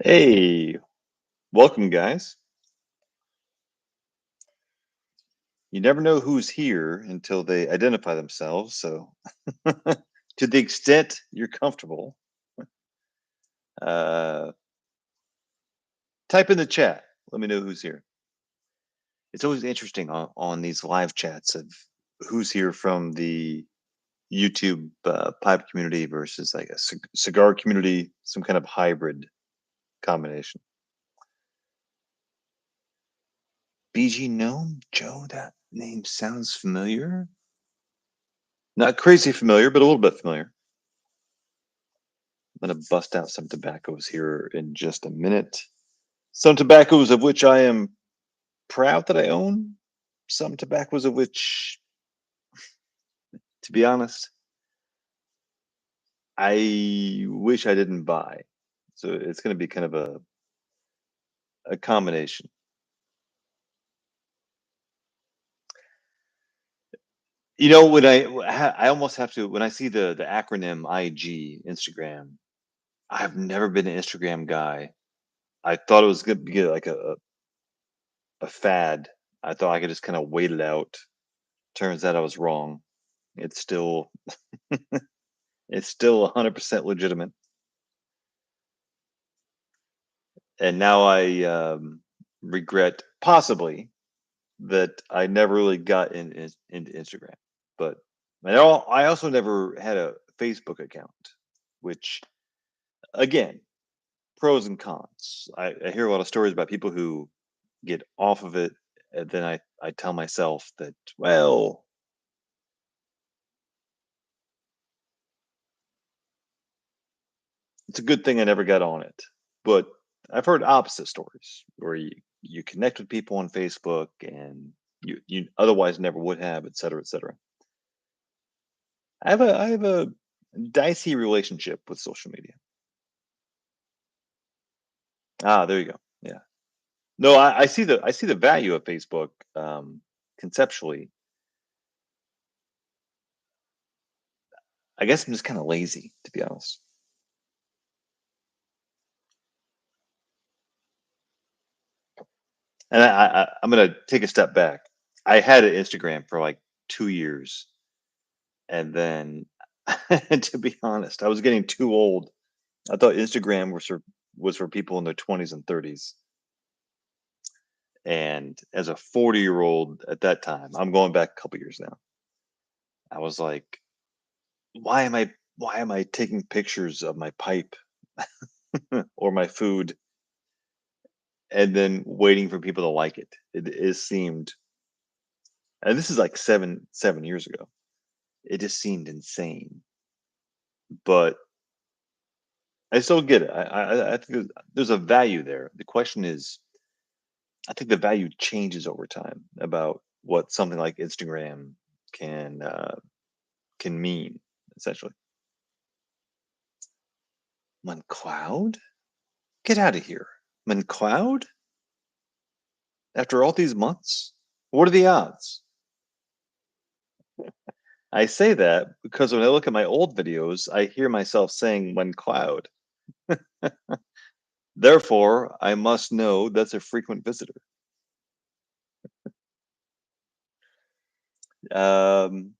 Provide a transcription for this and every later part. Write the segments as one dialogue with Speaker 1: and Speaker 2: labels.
Speaker 1: Hey, welcome, guys. You never know who's here until they identify themselves. So, to the extent you're comfortable, uh, type in the chat. Let me know who's here. It's always interesting on these live chats of who's here from the YouTube pipe community versus like a cigar community, some kind of hybrid combination. BG Gnome Joe, that name sounds familiar. Not crazy familiar, but a little bit familiar. I'm going to bust out some tobaccos here in just a minute. Some tobaccos of which I am proud that I own. Some tobaccos of which, to be honest, I wish I didn't buy. So it's going to be kind of a combination. You know, when I almost have to when I see the acronym IG Instagram. I've never been an Instagram guy. I thought it was going to be like a fad. I thought I could just kind of wait it out. Turns out I was wrong. It's still it's still 100% legitimate. And now I regret possibly that I never really got into Instagram. But I also never had a Facebook account, which again, pros and cons. I hear a lot of stories about people who get off of it, and then I tell myself that, well, it's a good thing I never got on it. But I've heard opposite stories where you connect with people on Facebook and you otherwise never would have, et cetera, et cetera. I have a dicey relationship with social media. Ah, there you go. Yeah. No, I see the value of Facebook conceptually. I guess I'm just kind of lazy, to be honest. And I'm gonna take a step back. I had an Instagram for like 2 years, and then, to be honest, I was getting too old. I thought Instagram was for people in their 20s and 30s. And as a 40-year-old at that time, I'm going back a couple years now. I was like, why am I taking pictures of my pipe or my food and then waiting for people to like it? It seemed, and this is like seven years ago. It just seemed insane. But I still get it. I think there's a value there. The question is, I think the value changes over time about what something like Instagram can uh, can mean, essentially. McCloud? Get out of here. McCloud? After all these months? What are the odds? I say that because when I look at my old videos, I hear myself saying McCloud. Therefore, I must know that's a frequent visitor. Um,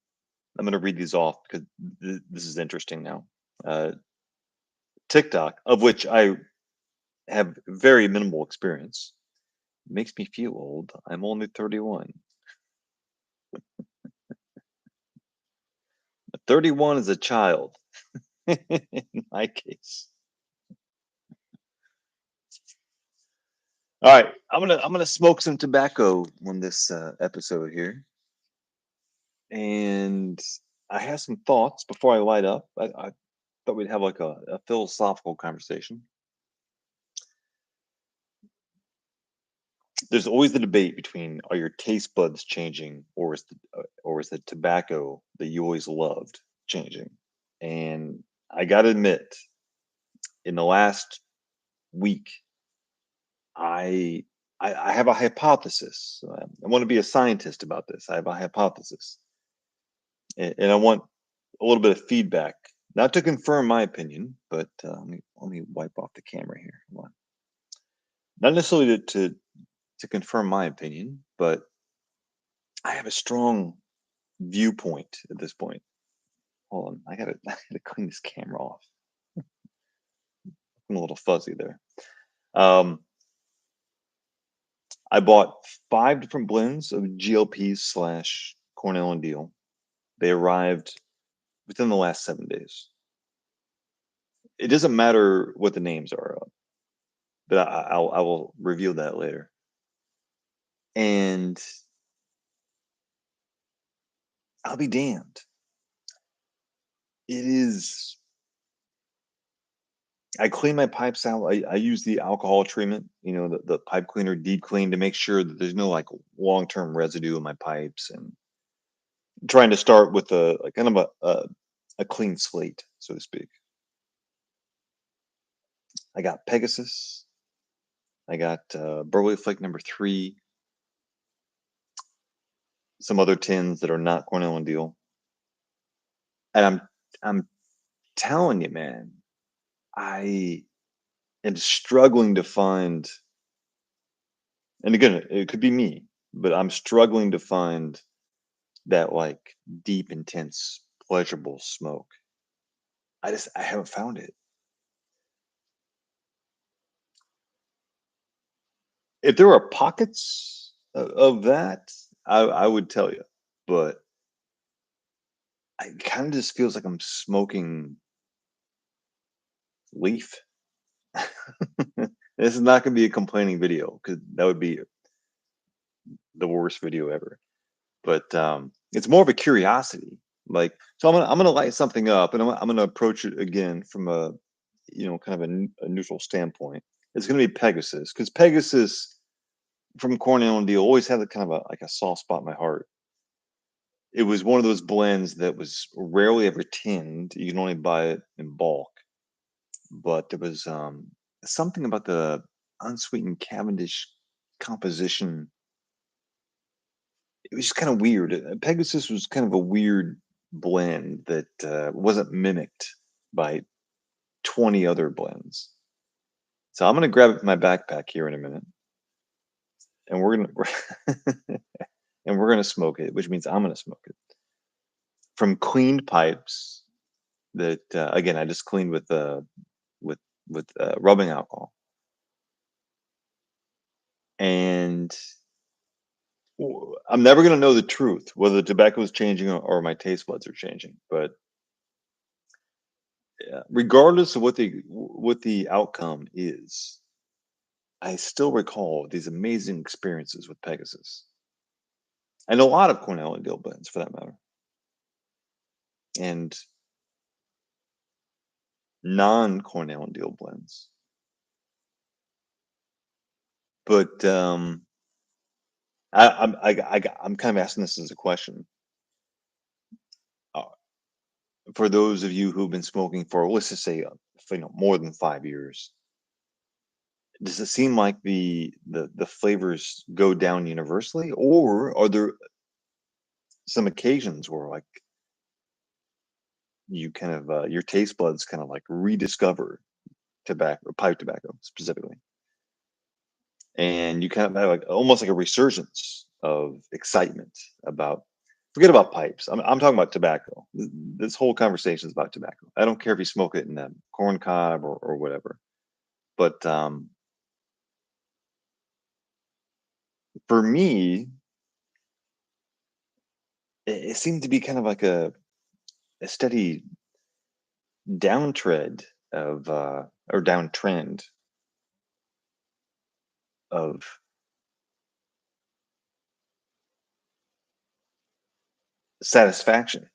Speaker 1: I'm going to read these off because this is interesting now. Uh, TikTok, of which I have very minimal experience, makes me feel old. I'm only 31. 31 is a child in my case. All right, I'm gonna smoke some tobacco on this episode here, and I have some thoughts before I light up. I thought we'd have like a philosophical conversation. There's always the debate between are your taste buds changing, or is the tobacco that you always loved changing? And I got to admit, in the last week, I I have a hypothesis. I want to be a scientist about this. I have a hypothesis, and I want a little bit of feedback, not to confirm my opinion, but let me wipe off the camera here. Hold on. not necessarily to confirm my opinion, but I have a strong viewpoint at this point. Hold on, I gotta clean this camera off. I'm a little fuzzy there. Um, I bought 5 different blends of GLPs slash Cornell and Deal. They arrived within the last 7 days. It doesn't matter what the names are, but I will reveal that later. And I'll be damned. It is. I clean my pipes out. I use the alcohol treatment, the pipe cleaner, deep clean, to make sure that there's no like long term residue in my pipes, and trying to start with a like kind of a clean slate, so to speak. I got Pegasus. I got Burley Flake number 3, some other tins that are not Cornell and Deal, and I'm telling you, man, I am struggling to find. And again, it could be me, but I'm struggling to find that like deep, intense, pleasurable smoke. I haven't found it. If there are pockets of that, I would tell you, but it kind of just feels like I'm smoking leaf. This is not going to be a complaining video because that would be the worst video ever. But it's more of a curiosity. Like, so I'm gonna light something up, and I'm gonna approach it again from a kind of a neutral standpoint. It's gonna be Pegasus because Pegasus from Cornell and Deal always had a kind of a soft spot in my heart. It was one of those blends that was rarely ever tinned. You can only buy it in bulk. But there was something about the unsweetened Cavendish composition. It was just kind of weird. Pegasus was kind of a weird blend that wasn't mimicked by 20 other blends. So I'm gonna grab it from my backpack here in a minute, and we're gonna smoke it, which means I'm gonna smoke it from cleaned pipes that again I just cleaned with rubbing alcohol, and I'm never gonna know the truth whether the tobacco is changing or my taste buds are changing. But regardless of what the outcome is, I still recall these amazing experiences with Pegasus and a lot of Cornell and Dill blends for that matter, and non-Cornell and Deal blends. But I'm kind of asking this as a question uh, for those of you who've been smoking for, let's just say, for, more than 5 years. Does it seem like the flavors go down universally, or are there some occasions where like you kind of your taste buds kind of like rediscover tobacco, pipe tobacco specifically, and you kind of have like almost like a resurgence of excitement about, forget about pipes. I'm talking about tobacco. This whole conversation is about tobacco. I don't care if you smoke it in a corn cob or whatever. But for me, it seemed to be kind of like a steady downtread of or downtrend of satisfaction.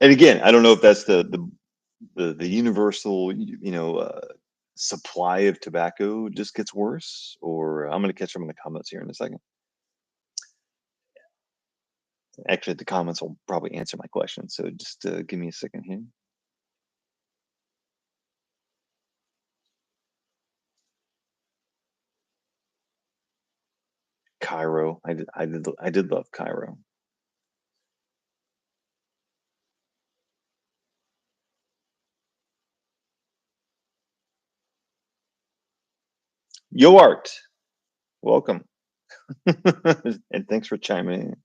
Speaker 1: And again, I don't know if that's the universal, supply of tobacco just gets worse, or I'm going to catch them in the comments here in a second. Actually, the comments will probably answer my question, so just give me a second here. Cairo, I did love Cairo. Yo Art, welcome. And thanks for chiming in.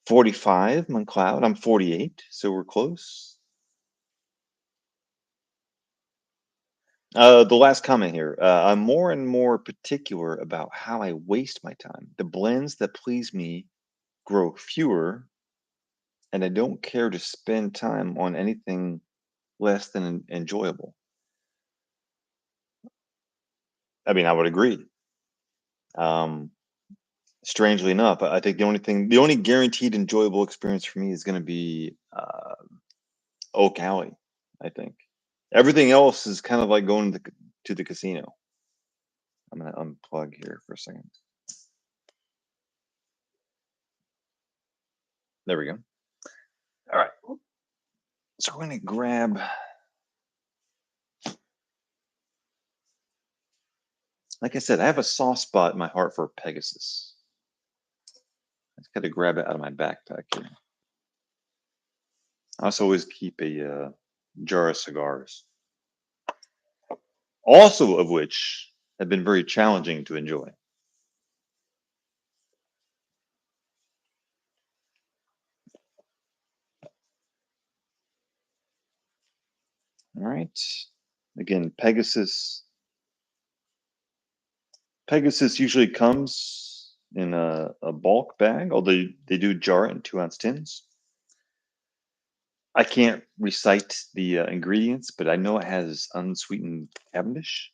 Speaker 1: 45, McLeod. I'm 48, so we're close. The last comment here. I'm more and more particular about how I waste my time. The blends that please me grow fewer, and I don't care to spend time on anything less than enjoyable. I mean, I would agree. Um, Strangely enough, I think the only guaranteed enjoyable experience for me is going to be Oak Alley. I think everything else is kind of like going to the casino. I'm gonna unplug here for a second. There we go. All right. So we're gonna grab. Like I said, I have a soft spot in my heart for Pegasus. I just got to grab it out of my backpack here. I also always keep a jar of cigars, also of which have been very challenging to enjoy. All right. Again, Pegasus usually comes in a bulk bag, although they do jar it in 2-ounce tins. I can't recite the ingredients, but I know it has unsweetened Cavendish.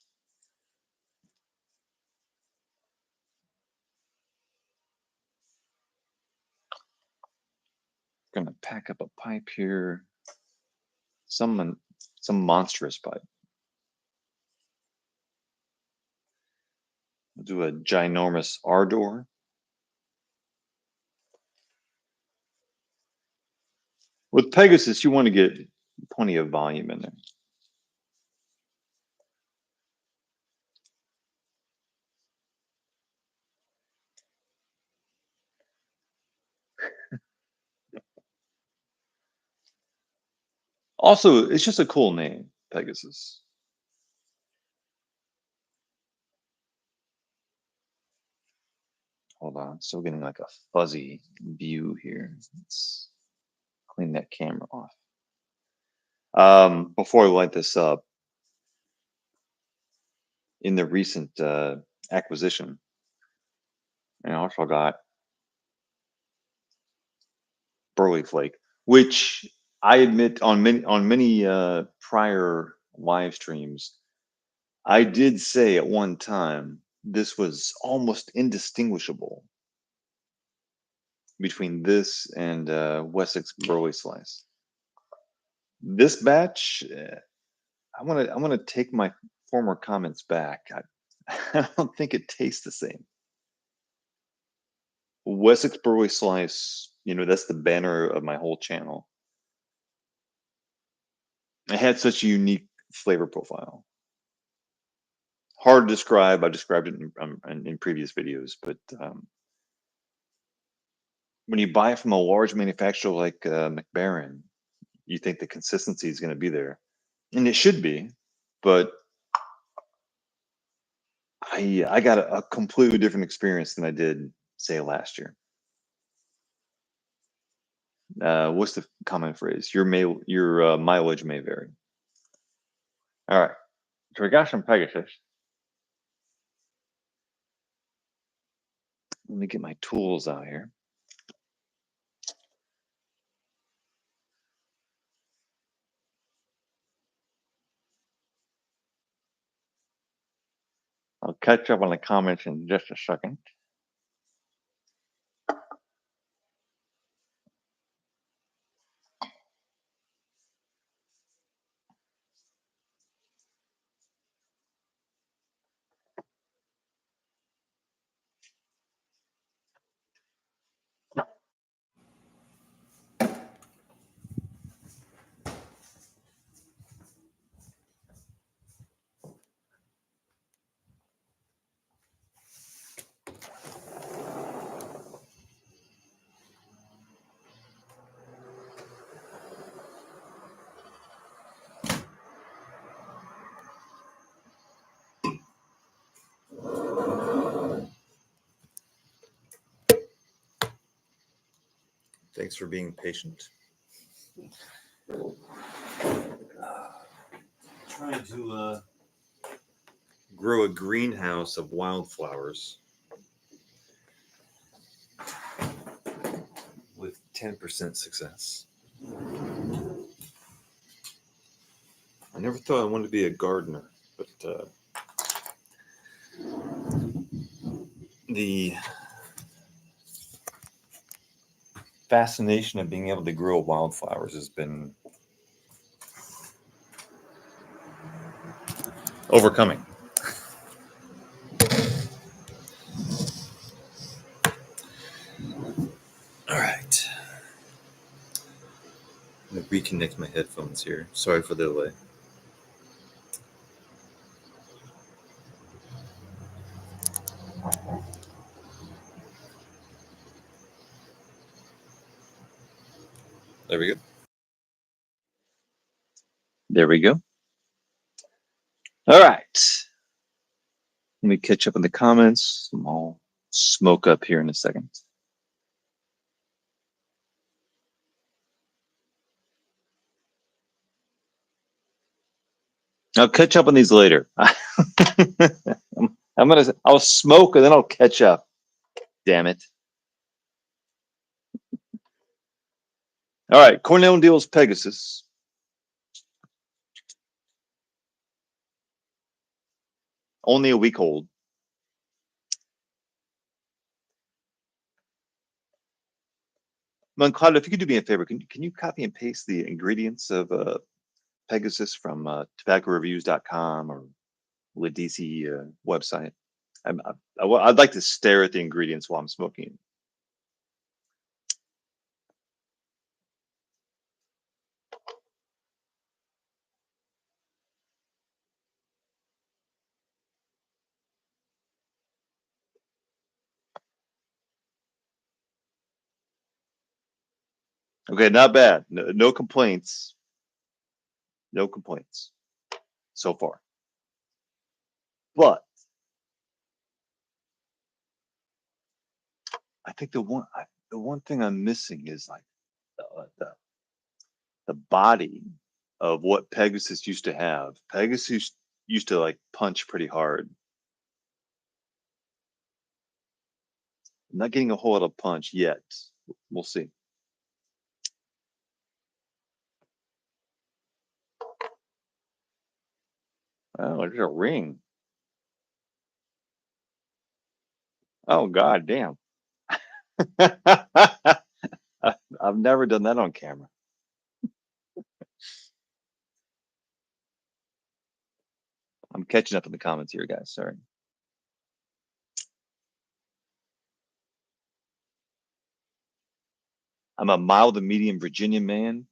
Speaker 1: Gonna pack up a pipe here. Some monstrous pipe. We'll do a ginormous Ardor. With Pegasus, you want to get plenty of volume in there. Also, it's just a cool name, Pegasus. Hold on, still getting like a fuzzy view here. Let's clean that camera off. Before I light this up, in the recent acquisition, I also got Burley Flake, which I admit on many prior live streams, I did say at one time this was almost indistinguishable between this and Wessex Burley Slice. This batch, I want to take my former comments back. I don't think it tastes the same. Wessex Burley Slice, that's the banner of my whole channel. It had such a unique flavor profile. Hard to describe. I've described it in previous videos, but when you buy it from a large manufacturer like McBaron, you think the consistency is going to be there, and it should be. But I got a completely different experience than I did, say, last year. What's the common phrase? Your mileage may vary. All right, so we got some Pegasus. Let me get my tools out here. I'll catch up on the comments in just a second. Thanks for being patient. Trying to grow a greenhouse of wildflowers with 10% success. I never thought I wanted to be a gardener, but the fascination of being able to grow wildflowers has been overcoming. All right. I'm going to reconnect my headphones here. Sorry for the delay. There we go. There we go. All right. Let me catch up in the comments. I'll smoke up here in a second. I'll catch up on these later. I'll smoke and then I'll catch up. Damn it. All right. Cornell deals Pegasus. Only a week old. Claude, if you could do me a favor, can you copy and paste the ingredients of Pegasus from tobaccoreviews.com or the DC website? I'd like to stare at the ingredients while I'm smoking. Okay, not bad. No complaints. No complaints so far. But I think the one thing I'm missing is like the body of what Pegasus used to have. Pegasus used to like punch pretty hard. I'm not getting a whole lot of punch yet. We'll see. Oh, there's a ring. Oh, God damn. I've never done that on camera. I'm catching up in the comments here, guys. Sorry. I'm a mild to medium Virginia man.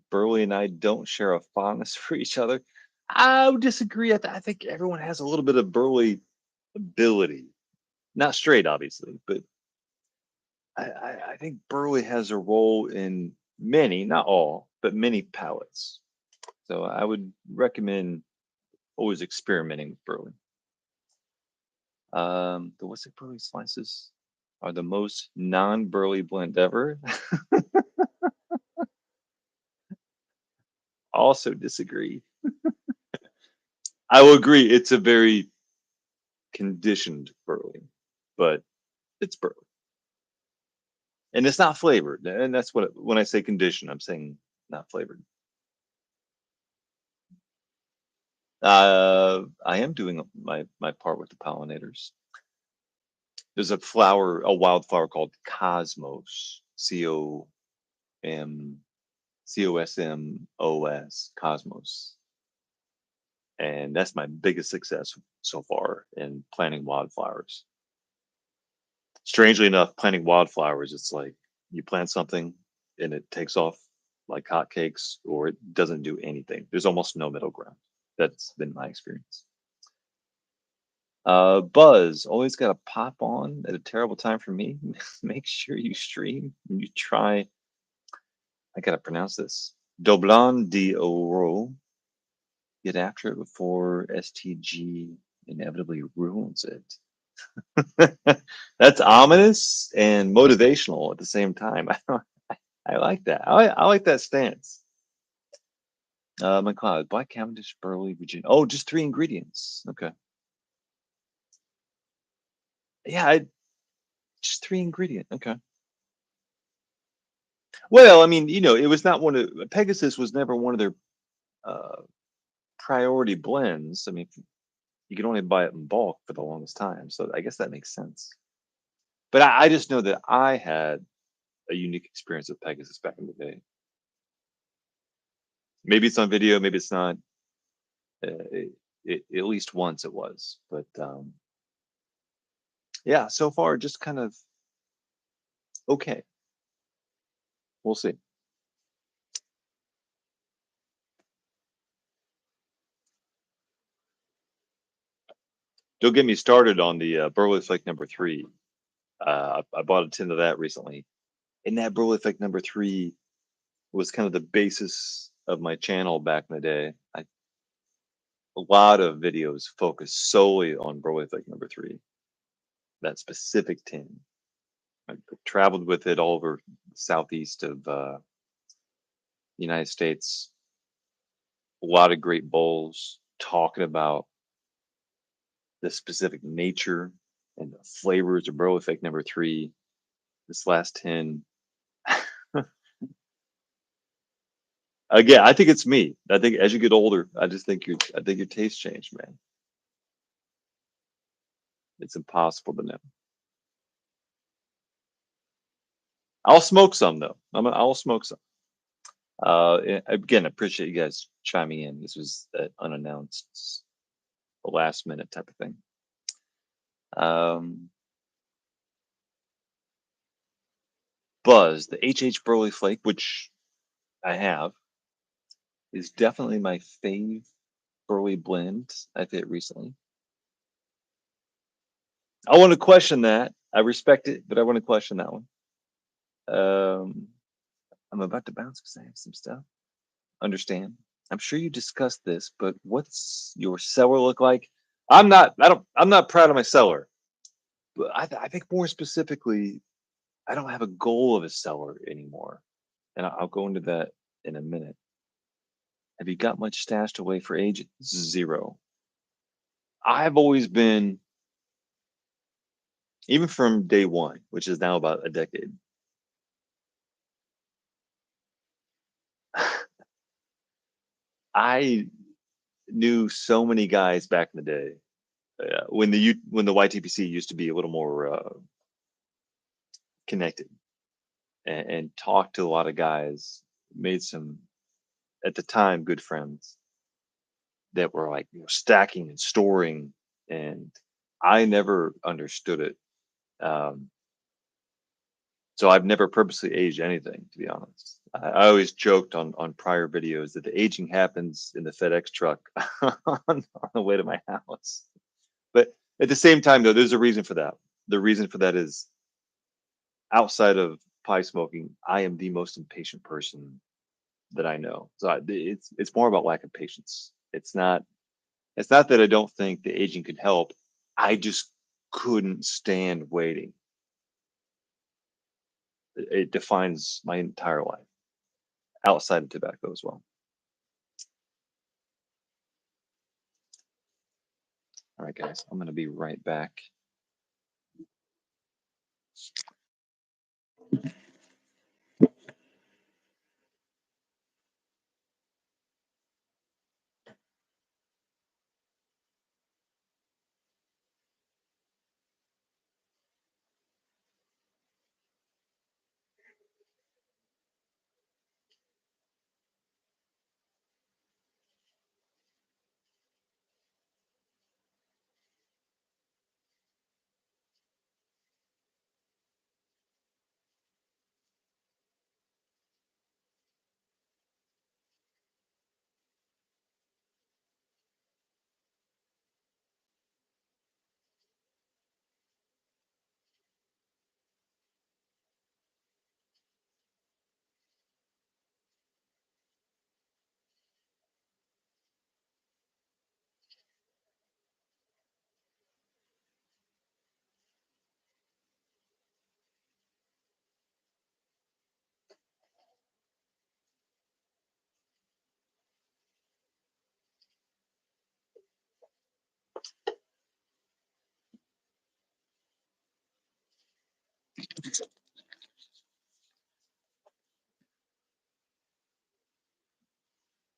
Speaker 1: Burley and I don't share a fondness for each other. I would disagree. I think everyone has a little bit of Burley ability. Not straight, obviously, but I think Burley has a role in many, not all, but many palettes. So I would recommend always experimenting with Burley. The what's it? Burley slices are the most non-Burley blend ever. Also disagree. I will agree. It's a very conditioned Burley, but it's Burley. And it's not flavored. And that's when I say conditioned, I'm saying not flavored. I am doing my part with the pollinators. There's a wildflower called Cosmos, Cosmos, Cosmos. And that's my biggest success so far in planting wildflowers. Strangely enough, planting wildflowers, it's like you plant something and it takes off like hotcakes, or it doesn't do anything. There's almost no middle ground. That's been my experience. Buzz, always got to pop on at a terrible time for me. Make sure you stream and you try. I got to pronounce this. Doblan de Oro. Get after it before STG inevitably ruins it. That's ominous and motivational at the same time. I like that. I like that stance. McLeod, Black Cavendish, Burley, Virginia. Oh, just three ingredients. Okay. Yeah, just three ingredient. Okay. Well, I mean, it was not one of Pegasus was never one of their uh, priority blends. I mean, you could only buy it in bulk for the longest time, so I guess that makes sense. But I just know that I had a unique experience with Pegasus back in the day. Maybe it's on video, maybe it's not. At least once it was, but yeah, so far just kind of okay. We'll see. Don't get me started on the Burley Flake number three. I bought a tin of that recently, and that Burley Flake number three was kind of the basis of my channel back in the day. A lot of videos focused solely on Burley Flake number three, that specific tin. I traveled with it all over southeast of the United States. A lot of great bowls talking about the specific nature and the flavors of Burley Fake number three. This last 10. Again, I think it's me. I think as you get older, I think your taste changed, man. It's impossible to know. I'll smoke some though. I'll smoke some. Again, I appreciate you guys chiming in. This was unannounced, a last minute type of thing. Um, Buzz, the HH Burley Flake, which I have, is definitely my fave Burley blend I've hit recently. I want to question that. I respect it, but I want to question that one. Um, I'm about to bounce because I have some stuff. Understand? I'm sure you discussed this, but what's your cellar look like? I'm not. I don't. I'm not proud of my cellar, but I think more specifically, I don't have a goal of a cellar anymore, and I'll go into that in a minute. Have you got much stashed away for age? Zero. I've always been, even from day one, which is now about a decade. I knew so many guys back in the day when the YTPC used to be a little more connected, and talked to a lot of guys. Made some at the time good friends that were like stacking and storing, and I never understood it. Um, so I've never purposely aged anything, to be honest. I always joked on prior videos that the aging happens in the FedEx truck on the way to my house. But at the same time, though, there's a reason for that. The reason for that is outside of pie smoking, I am the most impatient person that I know. So it's more about lack of patience. It's not that I don't think the aging could help. I just couldn't stand waiting. It defines my entire life outside of tobacco as well. All right, guys, I'm going to be right back.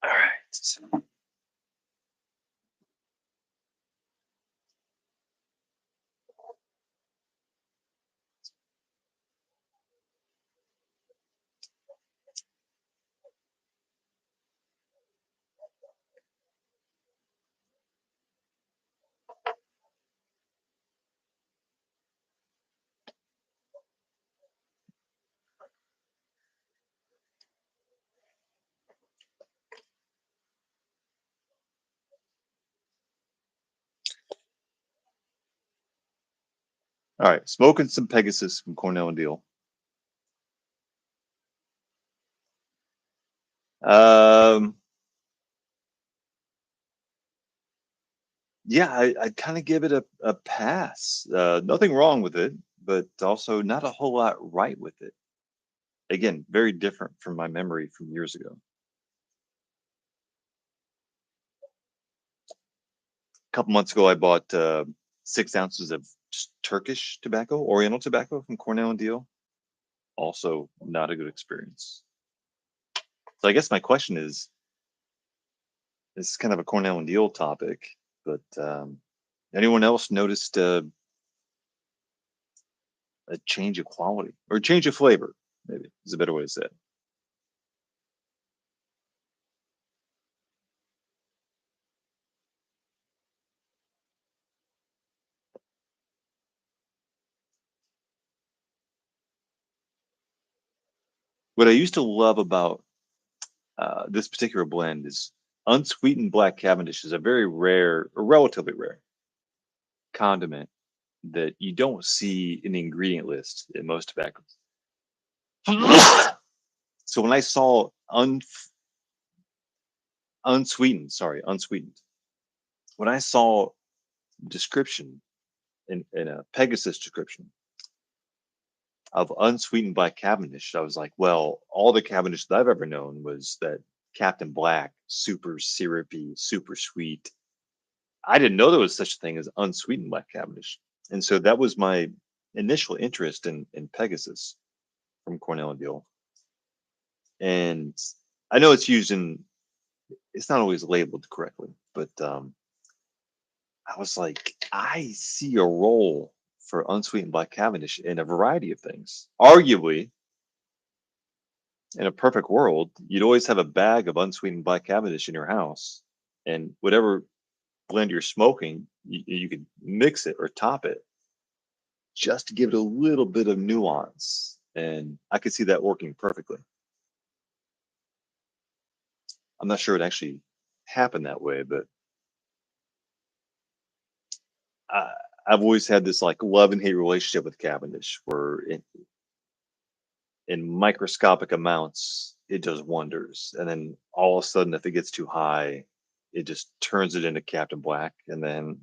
Speaker 1: All right. All right. Smoking some Pegasus from Cornell and Deal. Um, yeah, I'd kind of give it a pass. Nothing wrong with it, but also not a whole lot right with it. Again, very different from my memory from years ago. A couple months ago, I bought 6 ounces of Turkish tobacco, Oriental tobacco from Cornell and Deal. Also, not a good experience. So I guess my question is, this is kind of a Cornell and Deal topic, but anyone else noticed a change of quality or change of flavor? Maybe is a better way to say it. What I used to love about this particular blend is unsweetened black Cavendish is a very rare, or relatively rare, condiment that you don't see in the ingredient list in most tobaccos. So when I saw unsweetened, sorry, unsweetened, when I saw description in a Pegasus description of unsweetened black Cavendish, I was like, well, all the Cavendish that I've ever known was that Captain Black, super syrupy, super sweet. I didn't know there was such a thing as unsweetened black Cavendish. And so that was my initial interest in Pegasus from Cornell and Deal. And I know it's used in, it's not always labeled correctly, but I was like, I see a role for unsweetened black Cavendish in a variety of things. Arguably, in a perfect world, you'd always have a bag of unsweetened black Cavendish in your house, and whatever blend you're smoking, you could mix it or top it just to give it a little bit of nuance. And I could see that working perfectly. I'm not sure it actually happened that way, but I, I've always had this like love and hate relationship with Cavendish, where in microscopic amounts it does wonders, and then all of a sudden, if it gets too high, it just turns it into Captain Black, and then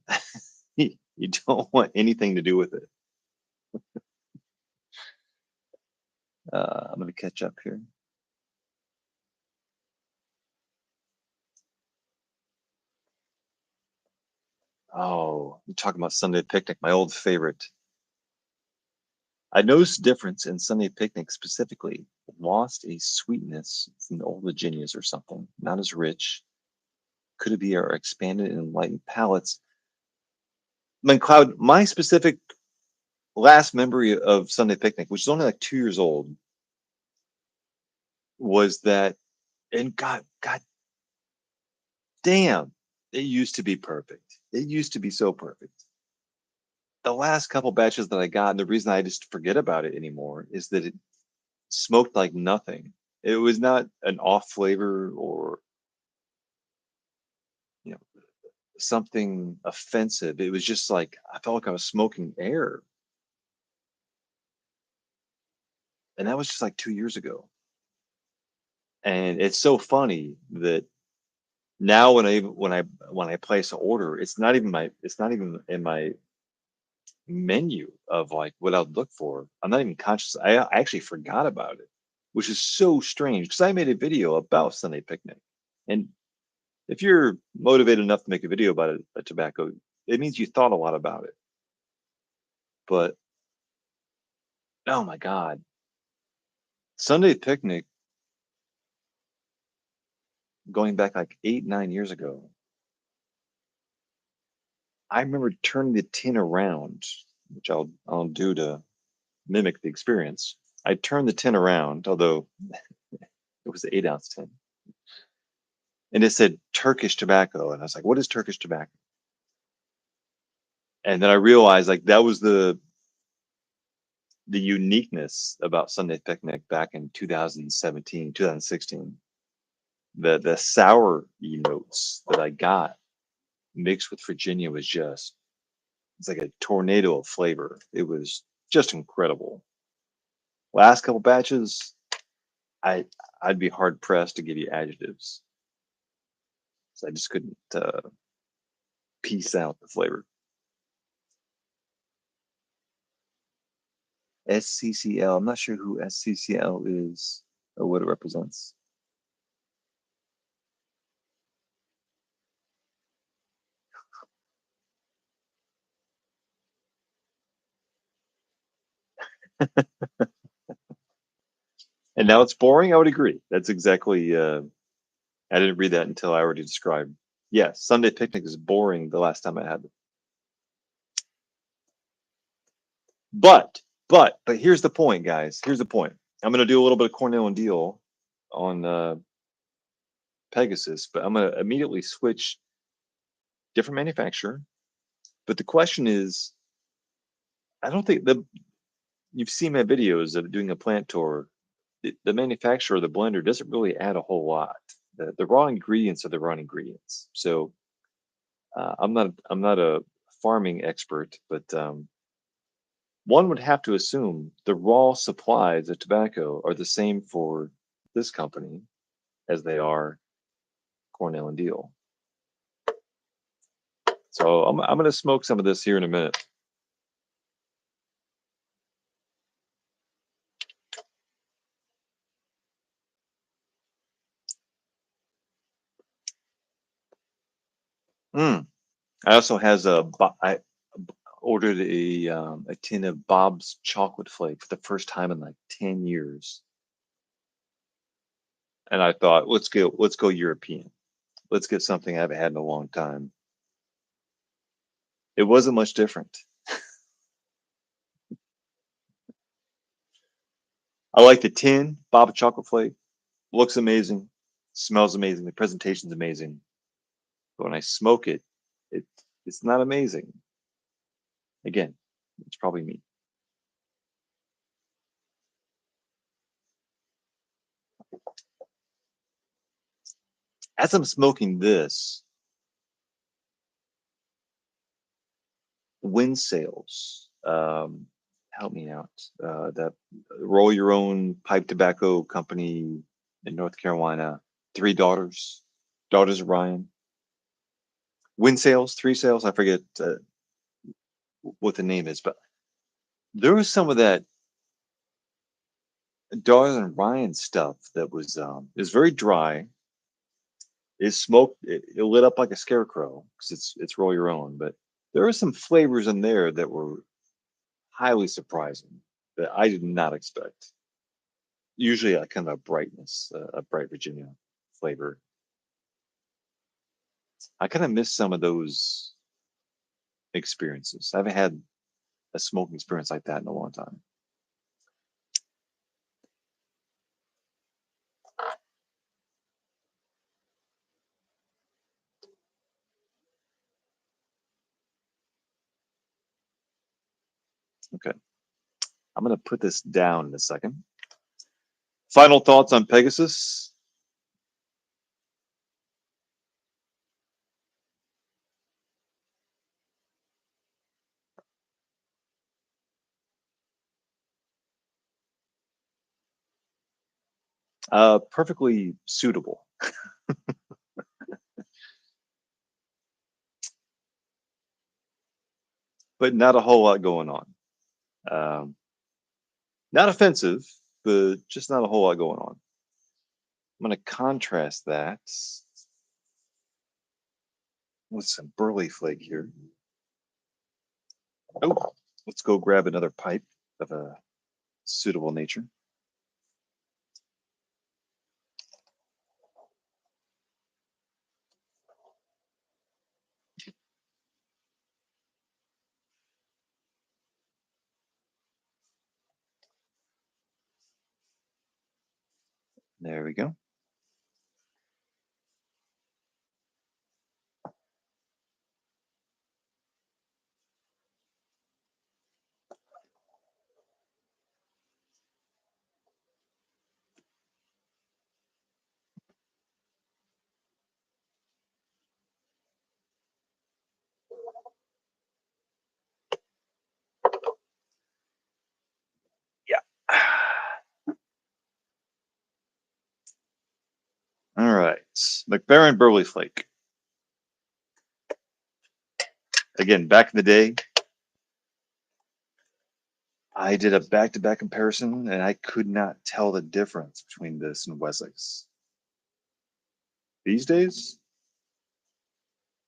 Speaker 1: you don't want anything to do with it. I'm going to catch up here. Oh, you're talking about Sunday Picnic, my old favorite. I noticed a difference in Sunday Picnic specifically. Lost a sweetness from the old Virginias or something. Not as rich. Could it be our expanded and enlightened palates? Cloud, my specific last memory of Sunday Picnic, which is only like 2 years old, was that, and God damn, it used to be perfect. It used to be so perfect. The last couple batches that I got, and the reason I just forget about it anymore is that it smoked like nothing. It was not an off flavor or you know something offensive. It was just like I felt like I was smoking air, and that was just like 2 years ago. And it's so funny that now when I place an order, it's not even in my menu of like what I'd look for. I'm not even conscious. I actually forgot about it, which is so strange because I made a video about Sunday Picnic. And if you're motivated enough to make a video about a tobacco, it means you thought a lot about it. But Oh my God. Sunday picnic going back like 8, 9 years ago. I remember turning the tin around, which I'll do to mimic the experience. I turned the tin around, although it was the 8 ounce tin, and it said Turkish tobacco, and I was like, "What is Turkish tobacco?" And then I realized like that was the uniqueness about Sunday picnic back in 2017, 2016. The sour notes that I got mixed with Virginia was just it's like a tornado of flavor. It was just incredible. Last couple batches, I I'd be hard pressed to give you adjectives. So I just couldn't piece out the flavor. SCCL. I'm not sure who SCCL is or what it represents. And now it's boring. I would agree. That's exactly. I didn't read that until I already described. Yes, Sunday picnic is boring. The last time I had it, but here's the point, guys. Here's the point. I'm going to do a little bit of Cornell and Deal on Pegasus, but I'm going to immediately switch different manufacturer. But the question is, I don't think you've seen my videos of doing a plant tour. The manufacturer, the blender, doesn't really add a whole lot. The raw ingredients are the raw ingredients. So I'm not a farming expert, but one would have to assume the raw supplies of tobacco are the same for this company as they are Cornell and Deal. So I'm going to smoke some of this here in a minute. Mm. I also has I ordered a tin of Bob's chocolate flake for the first time in like 10 years. And I thought, let's go European. Let's get something I haven't had in a long time. It wasn't much different. I like the tin, Bob's chocolate flake. Looks amazing, smells amazing, the presentation's amazing. But when I smoke it, it it's not amazing. Again, it's probably me. As I'm smoking this, wind sales, help me out. That roll your own pipe tobacco company in North Carolina. Three daughters, daughters of Ryan. Wind sales, three sales. I forget what the name is, but there was some of that daughters and Ryan stuff that was very dry. It smoked. It lit up like a scarecrow because it's roll your own. But there were some flavors in there that were highly surprising that I did not expect. Usually, a kind of a brightness, a bright Virginia flavor. I kind of miss some of those experiences. I haven't had a smoking experience like that in a long time. Okay, I'm gonna put this down in a second. Final thoughts on Pegasus. Perfectly suitable, but not a whole lot going on. Um, Not offensive, but just not a whole lot going on. I'm going to contrast that with some burley flake here. Oh, let's go grab another pipe of a suitable nature. There we go. Yeah. All right. McBaron Burley Flake. Again, back in the day, I did a back-to-back comparison, and I could not tell the difference between this and Wessex. These days,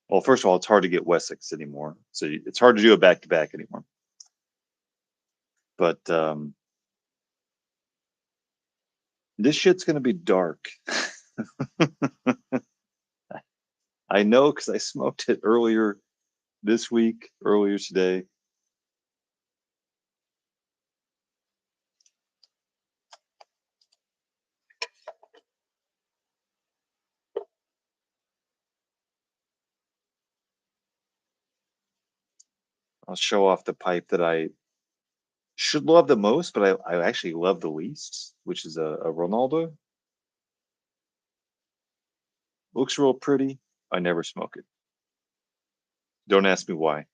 Speaker 1: well, first of all, it's hard to get Wessex anymore, so it's hard to do a back-to-back anymore. But this shit's gonna be dark. I know because I smoked it earlier this week, earlier today. I'll show off the pipe that I should love the most, but I actually love the least, which is a Ronaldo. Looks real pretty. I never smoke it. Don't ask me why.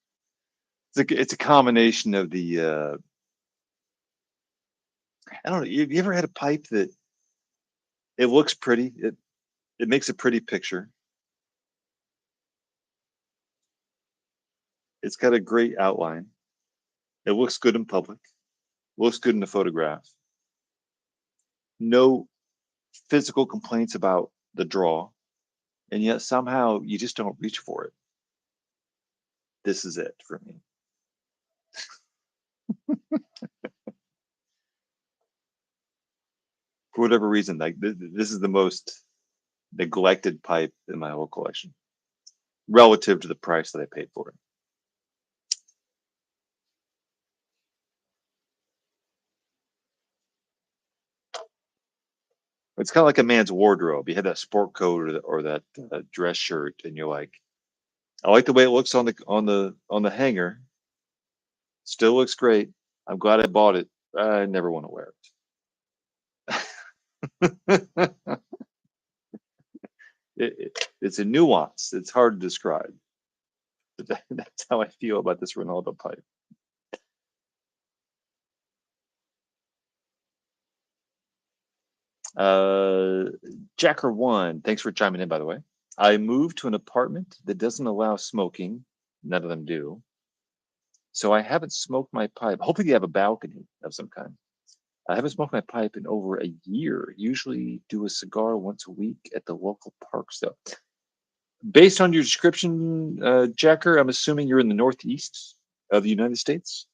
Speaker 1: It's a combination of the I don't know. You ever had a pipe that it looks pretty? It makes a pretty picture. It's got a great outline. It looks good in public. Looks good in the photograph. No physical complaints about the draw, and yet somehow you just don't reach for it. This is it for me. For whatever reason, like this is the most neglected pipe in my whole collection relative to the price that I paid for it. It's kind of like a man's wardrobe. You have that sport coat or that dress shirt, and you're like, I like the way it looks on the hanger. Still looks great. I'm glad I bought it. I never want to wear it. It's a nuance. It's hard to describe. But that's how I feel about this Ronaldo pipe. Uh, Jacker1, thanks for chiming in, by the way. I moved to an apartment that doesn't allow smoking. None of them do. So I haven't smoked my pipe. Hopefully, you have a balcony of some kind. I haven't smoked my pipe in over a year. Usually, do a cigar once a week at the local park. So, based on your description, Jacker, I'm assuming you're in the Northeast of the United States.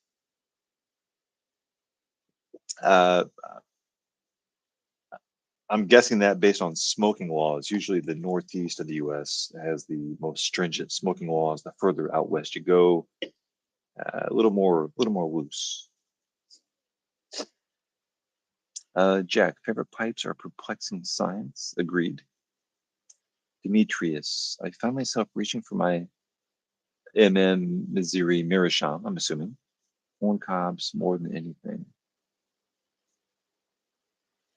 Speaker 1: Uh, I'm guessing that based on smoking laws, usually the Northeast of the U.S. has the most stringent smoking laws. The further out west you go, a little more loose. Jack, favorite pipes are perplexing science. Agreed. Demetrius, I found myself reaching for my Missouri Mirasham, I'm assuming. Corn cobs more than anything.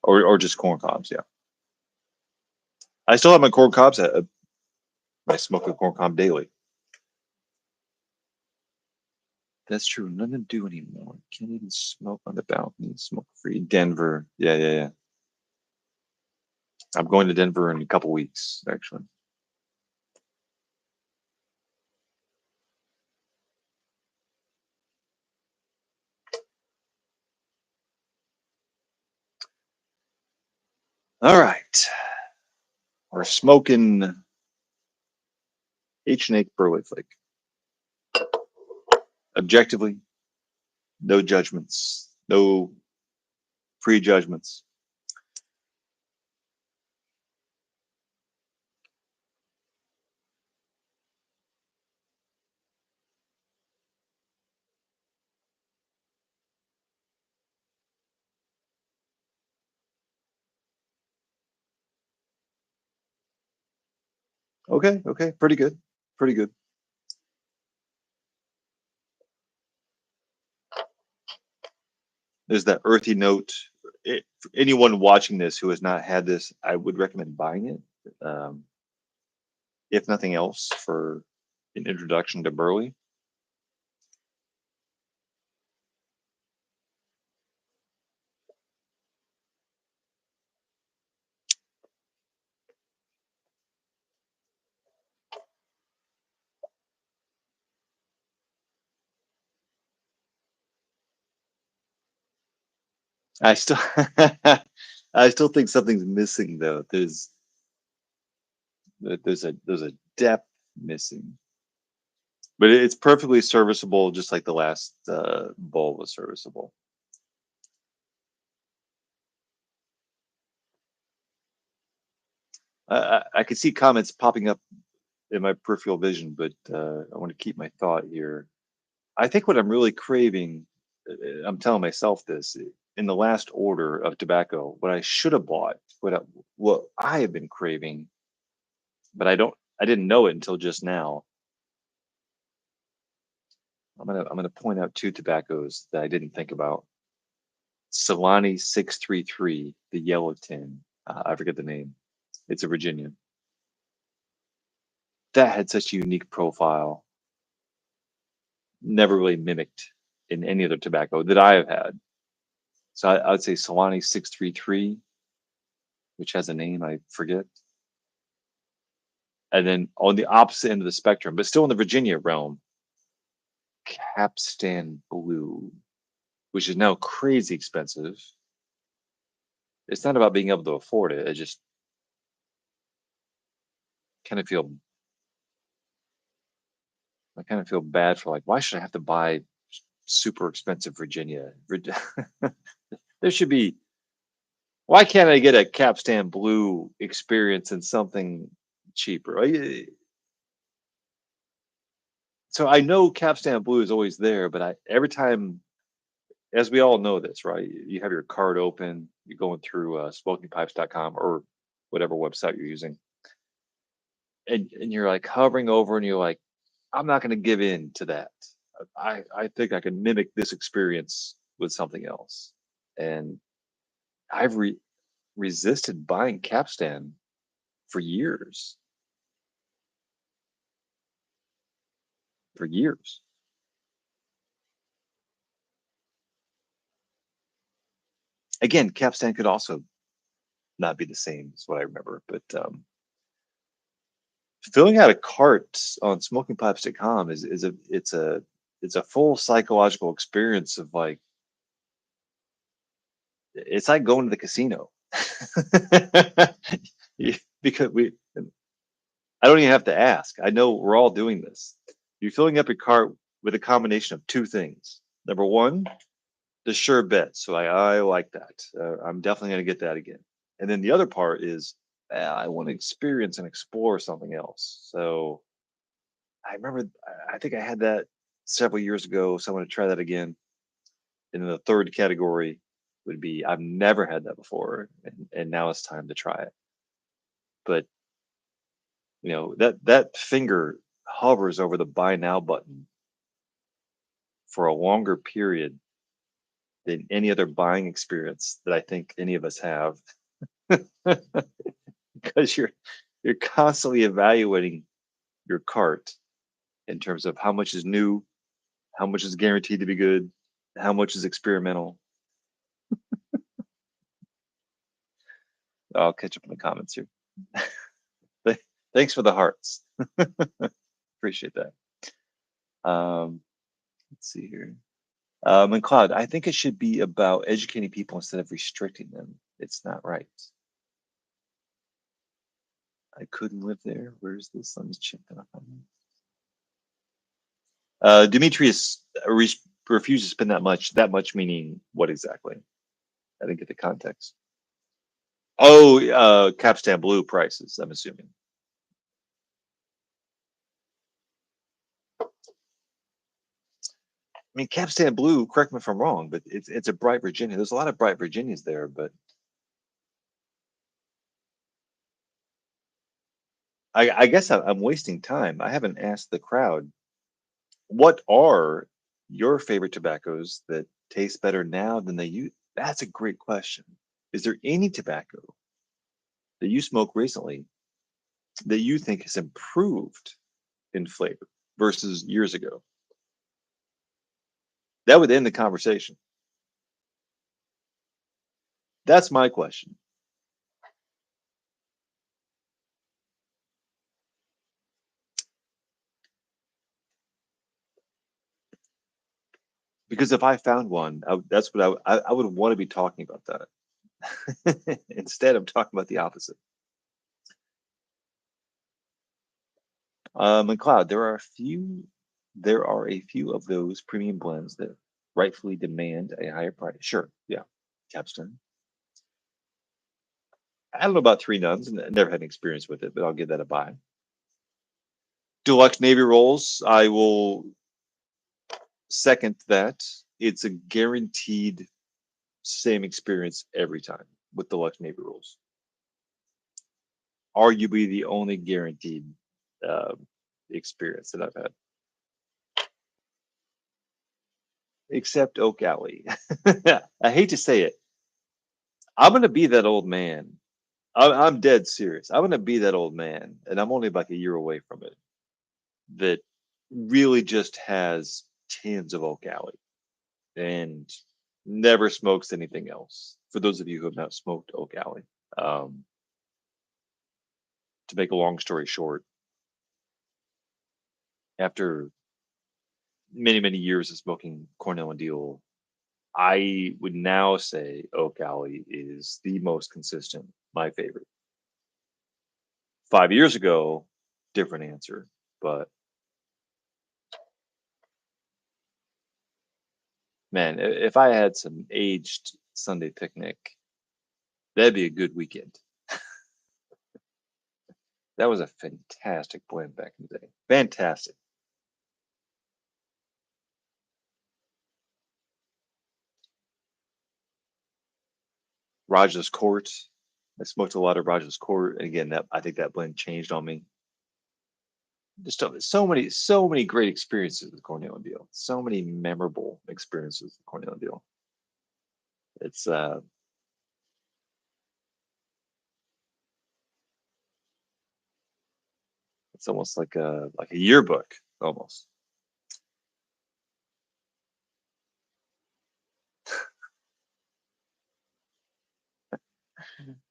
Speaker 1: Or just corn cobs, yeah. I still have my corn cobs. I smoke a corn cob daily. That's true. None of them do anymore. Can't even smoke on the balcony. Smoke free. Denver. Yeah, yeah, yeah. I'm going to Denver in a couple weeks, actually. All right. We're smoking H&H Burley Flake. Objectively, no judgments, no prejudgments. Okay, okay, pretty good, pretty good. There's that earthy note. For anyone watching this who has not had this, I would recommend buying it, um, if nothing else, for an introduction to Burley. I still, I still think something's missing though. There's a depth missing, but it's perfectly serviceable, just like the last bowl was serviceable. I could see comments popping up in my peripheral vision, but I want to keep my thought here. I think what I'm really craving, I'm telling myself this in the last order of tobacco, what I should have bought, what I have been craving, but I didn't know it until just now. I'm gonna point out two tobaccos that I didn't think about. Solani 633, the yellow tin. I forget the name. It's a Virginian. That had such a unique profile, never really mimicked in any other tobacco that I have had. So I would say Solani 633, which has a name I forget. And then on the opposite end of the spectrum, but still in the Virginia realm, Capstan Blue, which is now crazy expensive. It's not about being able to afford it. I just kind of feel I kind of feel bad for, like, why should I have to buy super expensive Virginia? There should be, why can't I get a Capstan Blue experience in something cheaper? So I know Capstan Blue is always there, but every time, as we all know this, right? You have your card open, you're going through smokingpipes.com or whatever website you're using, and you're like hovering over, and you're like, I'm not going to give in to that. I think I can mimic this experience with something else, and I've resisted buying Capstan for years, for years. Again, Capstan could also not be the same as what I remember, but filling out a cart on smokingpipes.com is a full psychological experience of, like, it's like going to the casino. Because I don't even have to ask. I know we're all doing this. You're filling up your cart with a combination of two things. Number one, the sure bet. So I like that. I'm definitely going to get that again. And then the other part is, I want to experience and explore something else. So I remember, I think I had that several years ago. So I want to try that again. And then the third category would be, I've never had that before, and now it's time to try it. But that finger hovers over the buy now button for a longer period than any other buying experience that I think any of us have, because you're constantly evaluating your cart in terms of how much is new, how much is guaranteed to be good, how much is experimental. I'll catch up in the comments here. Thanks for the hearts. Appreciate that. Let's see here. And Claude, I think it should be about educating people instead of restricting them. It's not right. I couldn't live there. Where's this? Let me check that up. Demetrius refuses to spend that much. That much meaning what exactly? I didn't get the context. Oh, Capstan Blue prices, I'm assuming. I mean, Capstan Blue, correct me if I'm wrong, but it's a bright Virginia. There's a lot of bright Virginias there, but I guess I'm wasting time. I haven't asked the crowd, what are your favorite tobaccos that taste better now than they used? That's a great question. Is there any tobacco that you smoked recently that you think has improved in flavor versus years ago? That would end the conversation. That's my question. Because if I found one, that's what I would want to be talking about that. Instead, I'm talking about the opposite. McLeod, there are a few of those premium blends that rightfully demand a higher price. Sure, yeah, Capstone. I don't know about Three Nuns, and never had an experience with it, but I'll give that a buy. Deluxe Navy rolls, I will second that. It's a guaranteed same experience every time with Deluxe Navy rolls. Arguably the only guaranteed uh, experience that I've had, except Oak Alley. I hate to say it. I'm gonna be that old man. I'm dead serious. I'm gonna be that old man, and I'm only like a year away from it. That really just has tins of Oak Alley and never smokes anything else. For those of you who have not smoked Oak Alley, um, to make a long story short, after many years of smoking Cornell and Deal, I would now say Oak Alley is the most consistent, my favorite. 5 years ago, different answer, but man, if I had some aged Sunday picnic, that'd be a good weekend. That was a fantastic blend back in the day. Fantastic. Raja's Court. I smoked a lot of Raja's Court, and again, that I think that blend changed on me. Just so many great experiences with Cornell and Deal. So many memorable experiences with Cornell and Deal. It's it's almost like a yearbook almost.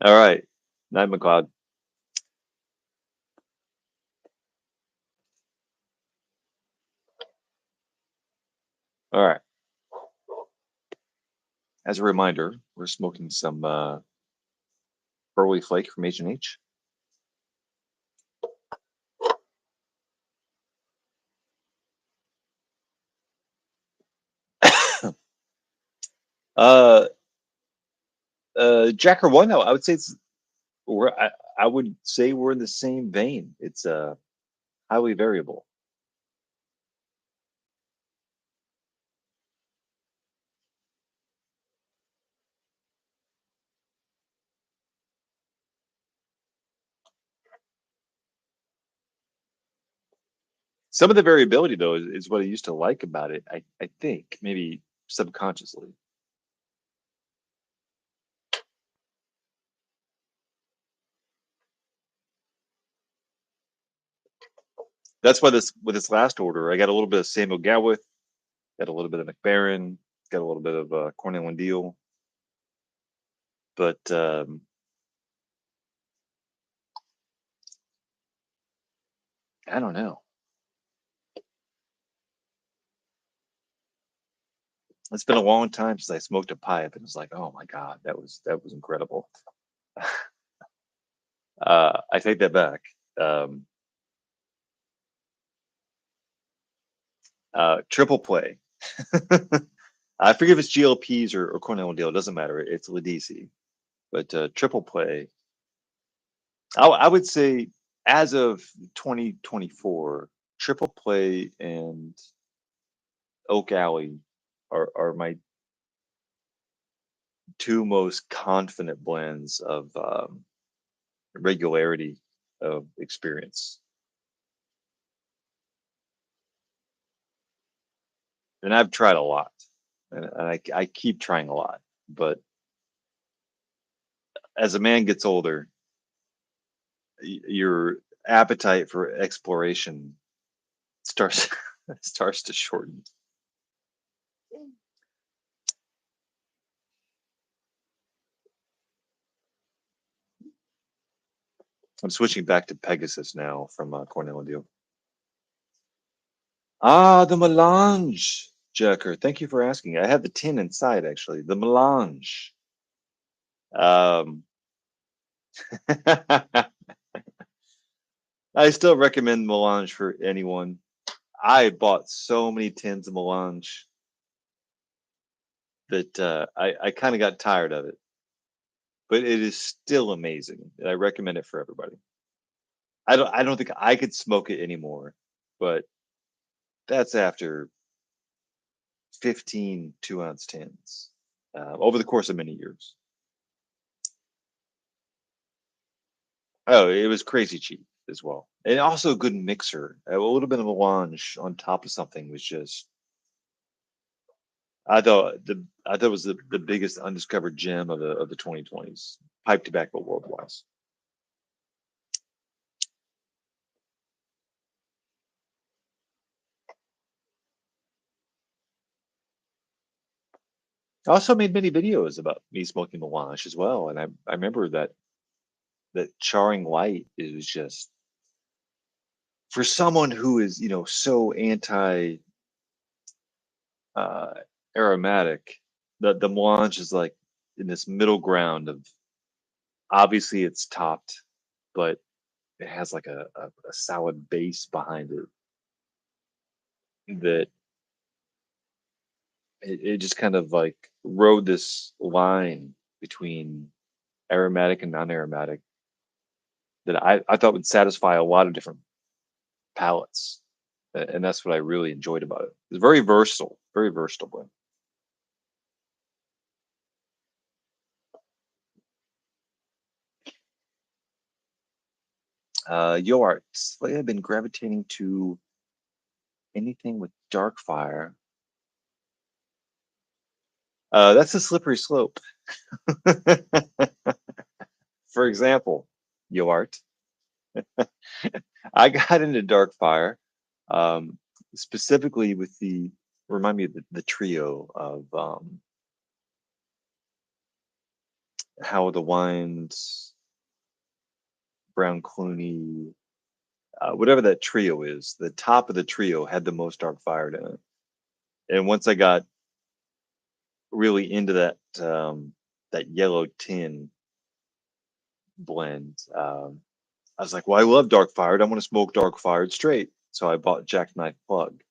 Speaker 1: All right, Night McLeod. All right. As a reminder, we're smoking some Burley Flake from H&H. uh, Jacker One, I would say I would say we're in the same vein. It's highly variable. Some of the variability, though, is what I used to like about it. I think maybe subconsciously. That's why this with this last order, I got a little bit of Samuel Gawith, got a little bit of McBaron, got a little bit of Cornell and Deal, but I don't know. It's been a long time since I smoked a pipe, and it's like, oh my god, that was incredible. I take that back. Um, Triple play. I forget if it's GLPs or Cornell Deal. It doesn't matter. It's Ladisi. But triple play, I would say as of 2024, triple play and Oak Alley are my two most confident blends of regularity of experience. And I've tried a lot, and I keep trying a lot. But as a man gets older, your appetite for exploration starts starts to shorten. I'm switching back to Pegasus now from Cornell and Deal. Ah, the melange, Jacker. Thank you for asking. I have the tin inside actually. The melange. Um, I still recommend melange for anyone. I bought so many tins of melange that I kind of got tired of it, but it is still amazing, and I recommend it for everybody. I don't think I could smoke it anymore, but that's after 15 2-ounce tins over the course of many years. Oh, it was crazy cheap as well, and also a good mixer. A little bit of melange on top of something was just. I thought it was the biggest undiscovered gem of the 2020s pipe tobacco world wise. I also made many videos about me smoking melange as well, and I remember that charring light is just for someone who is so anti uh, aromatic. The melange is like in this middle ground of obviously it's topped, but it has like a solid base behind it that it just kind of like rode this line between aromatic and non-aromatic that I thought would satisfy a lot of different palates. And that's what I really enjoyed about it. It's very versatile blend. Yo arts. Lately I've been gravitating to anything with dark fire. That's a slippery slope. For example, Yo art. I got into dark fire, um, specifically with remind me of the trio of how the wines, Brown Clooney, whatever that trio is. The top of the trio had the most dark fire in it. And once I got really into that yellow tin blend, I was like, well, I love dark fired. I want to smoke dark fired straight. So I bought Jackknife plug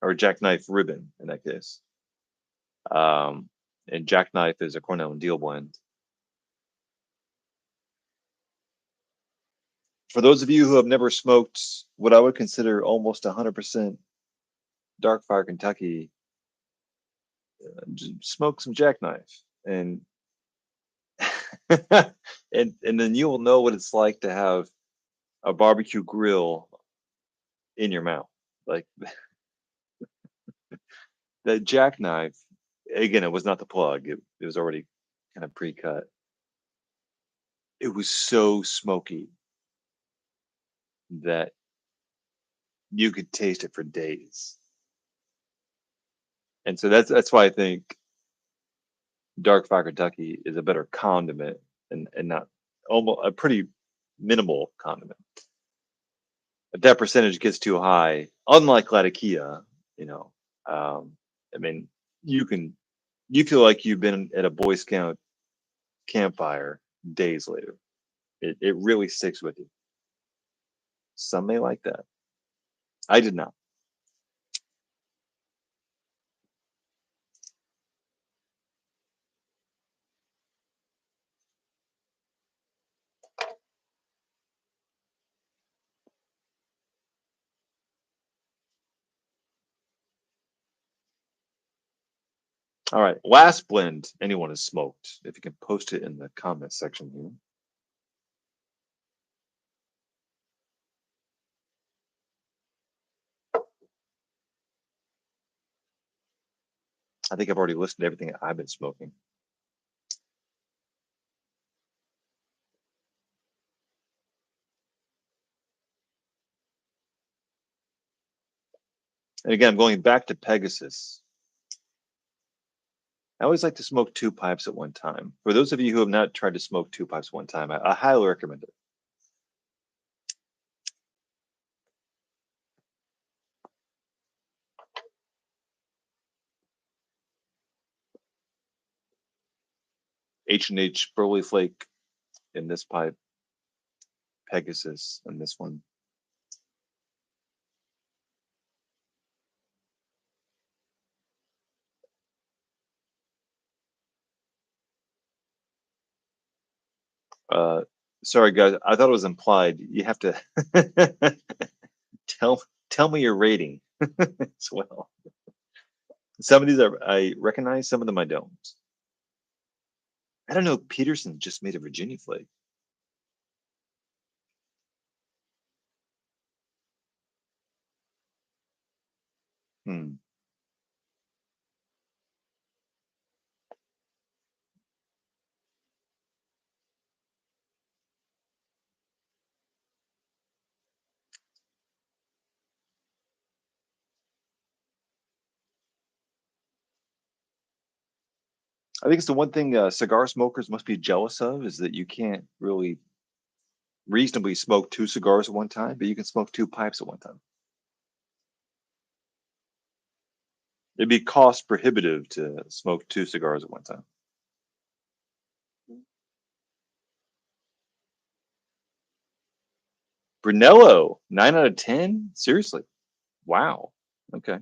Speaker 1: or Jackknife ribbon in that case. Um, and Jackknife is a Cornell and Deal blend. For those of you who have never smoked what I would consider almost 100% dark fire Kentucky, just smoke some Jackknife and and then you will know what it's like to have a barbecue grill in your mouth. Like that jackknife, again, it was not the plug. It was already kind of pre-cut. It was so smoky that you could taste it for days. And so that's why I think dark fire Kentucky is a better condiment and not almost a pretty minimal condiment. If that percentage gets too high, unlike Latakia, you know, I mean, you can you feel like you've been at a Boy Scout campfire days later. It really sticks with you. Some may like that. I did not. All right, last blend anyone has smoked. If you can post it in the comment section here. I think I've already listed everything I've been smoking. And again, I'm going back to Pegasus. I always like to smoke two pipes at one time. For those of you who have not tried to smoke two pipes at one time, I highly recommend it. H&H Burley Flake in this pipe, Pegasus in this one. Uh, sorry guys, I thought it was implied. You have to tell tell me your rating as well. Some of these I recognize, some of them I don't. I don't know. Peterson just made a Virginia flake. Hmm. I think it's the one thing cigar smokers must be jealous of is that you can't really reasonably smoke two cigars at one time, but you can smoke two pipes at one time. It'd be cost prohibitive to smoke two cigars at one time. Brunello, 9 out of 10. Seriously, wow. Okay.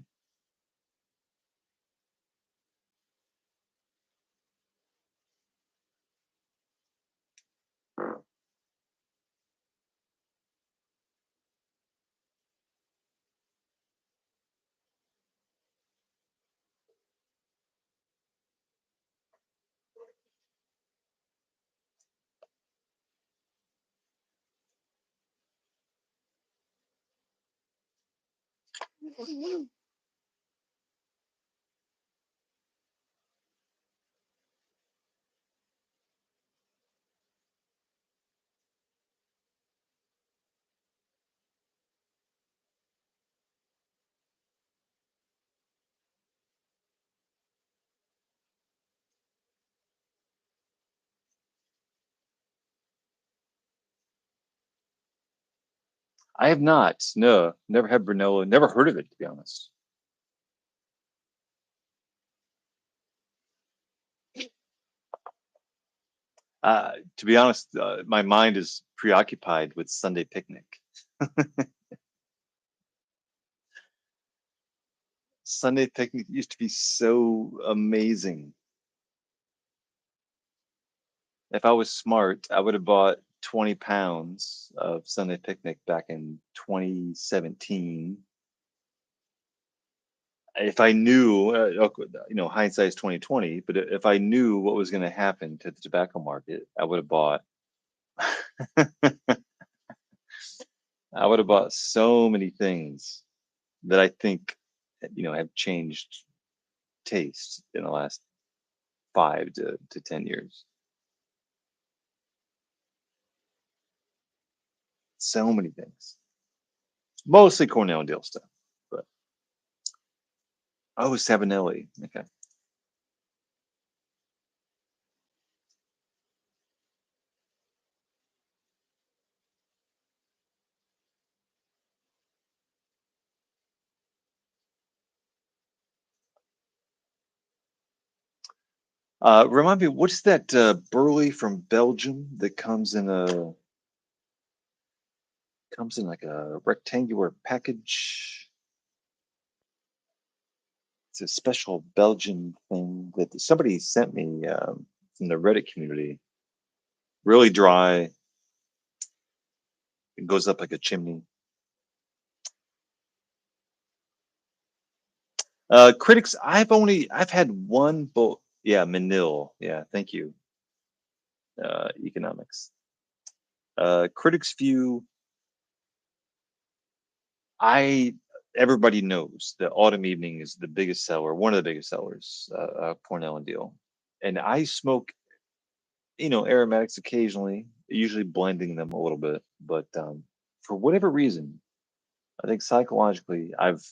Speaker 1: I have not. No, never had Brunello. Never heard of it, to be honest. To be honest, my mind is preoccupied with Sunday Picnic. Sunday Picnic used to be so amazing. If I was smart, I would have bought 20 pounds of Sunday Picnic back in 2017. If I knew, hindsight is 2020, but if I knew what was going to happen to the tobacco market, I would have bought. I would have bought so many things that I think, have changed taste in the last 5 to 10 years. So many things, mostly Cornell and Dale stuff. But oh, Sabanelli. Okay. Remind me, what's that burley from Belgium that comes in like a rectangular package? It's a special Belgian thing that somebody sent me from the Reddit community. Really dry. It goes up like a chimney. Critics, I've had one book. Yeah, Manil. Yeah, thank you. Economics. Critics view. I Everybody knows that Autumn Evening is the biggest seller, one of the biggest sellers, Cornell and Deal. And I smoke, aromatics occasionally, usually blending them a little bit. But for whatever reason, I think psychologically, I've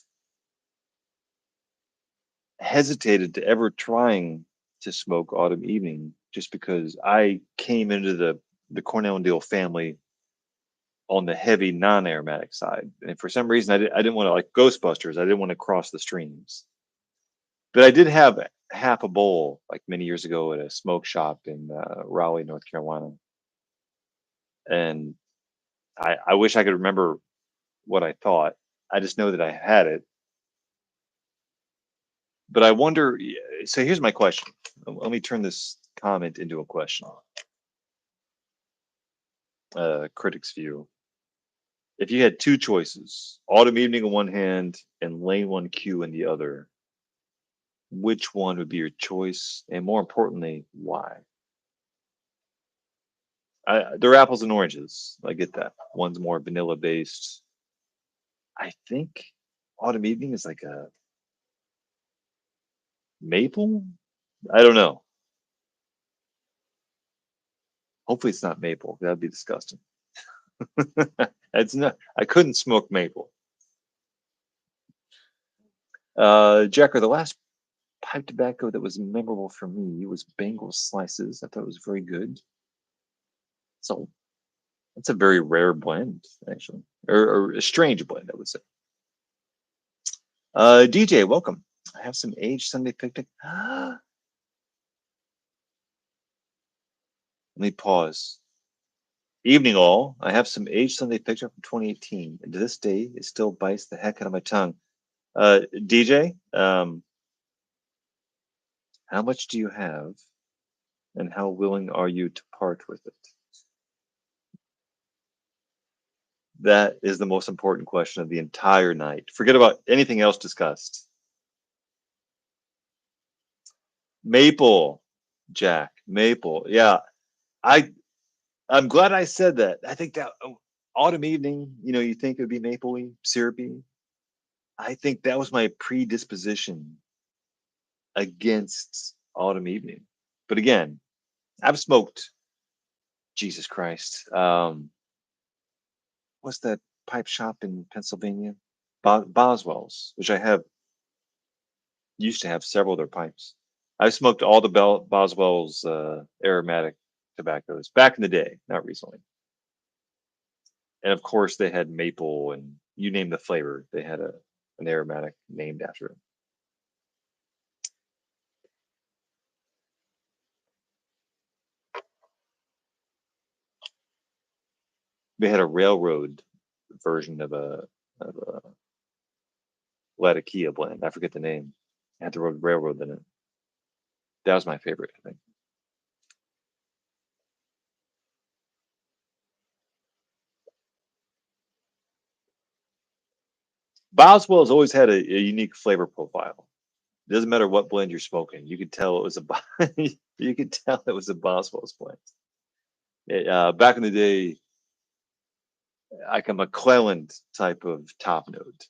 Speaker 1: hesitated to ever trying to smoke Autumn Evening just because I came into the Cornell and Deal family on the heavy non-aromatic side, and for some reason I didn't want to, like Ghostbusters. I didn't want to cross the streams, but I did have half a bowl like many years ago at a smoke shop in Raleigh, North Carolina, and I wish I could remember what I thought. I just know that I had it, but I wonder. So here's my question. Let me turn this comment into a question. Critics view. If you had two choices, Autumn Evening in one hand and Lane 1Q in the other, which one would be your choice? And more importantly, why? They're apples and oranges. I get that. One's more vanilla based. I think Autumn Evening is like a maple. I don't know. Hopefully, it's not maple. That'd be disgusting. It's not. I couldn't smoke maple. Jacker, the last pipe tobacco that was memorable for me was Bengal Slices. I thought it was very good. So it's a very rare blend, actually, or a strange blend, I would say. DJ, welcome. I have some aged Sunday picnic. Let me pause. Evening all. I have some aged Sunday picnic from 2018, and to this day, it still bites the heck out of my tongue. DJ, how much do you have, and how willing are you to part with it? That is the most important question of the entire night. Forget about anything else discussed. Maple, Jack, maple. Yeah, I I'm glad I said that. I think that Autumn Evening, you think it would be mapley, syrupy. I think that was my predisposition against Autumn Evening. But again, I've smoked, Jesus Christ. What's that pipe shop in Pennsylvania? Boswell's, which I have used to have several of their pipes. I smoked all the Boswell's aromatic tobaccos back in the day, not recently. And of course, they had maple and you name the flavor. They had an aromatic named after it. They had a railroad version of a Latakia blend. I forget the name. It had the word railroad in it. That was my favorite, I think. Boswell has always had a unique flavor profile. It doesn't matter what blend you're smoking. You could tell it was you could tell it was a Boswell's blend. Back in the day, like a McClellan type of top note.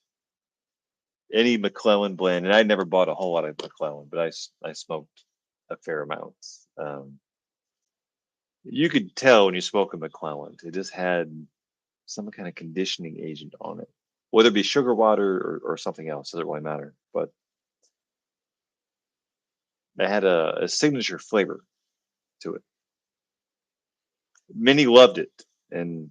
Speaker 1: Any McClellan blend, and I never bought a whole lot of McClellan, but I smoked a fair amount. Um, you could tell when you smoke a McClellan, it just had some kind of conditioning agent on it, whether it be sugar water or something else, doesn't really matter. But it had a signature flavor to it. Many loved it, and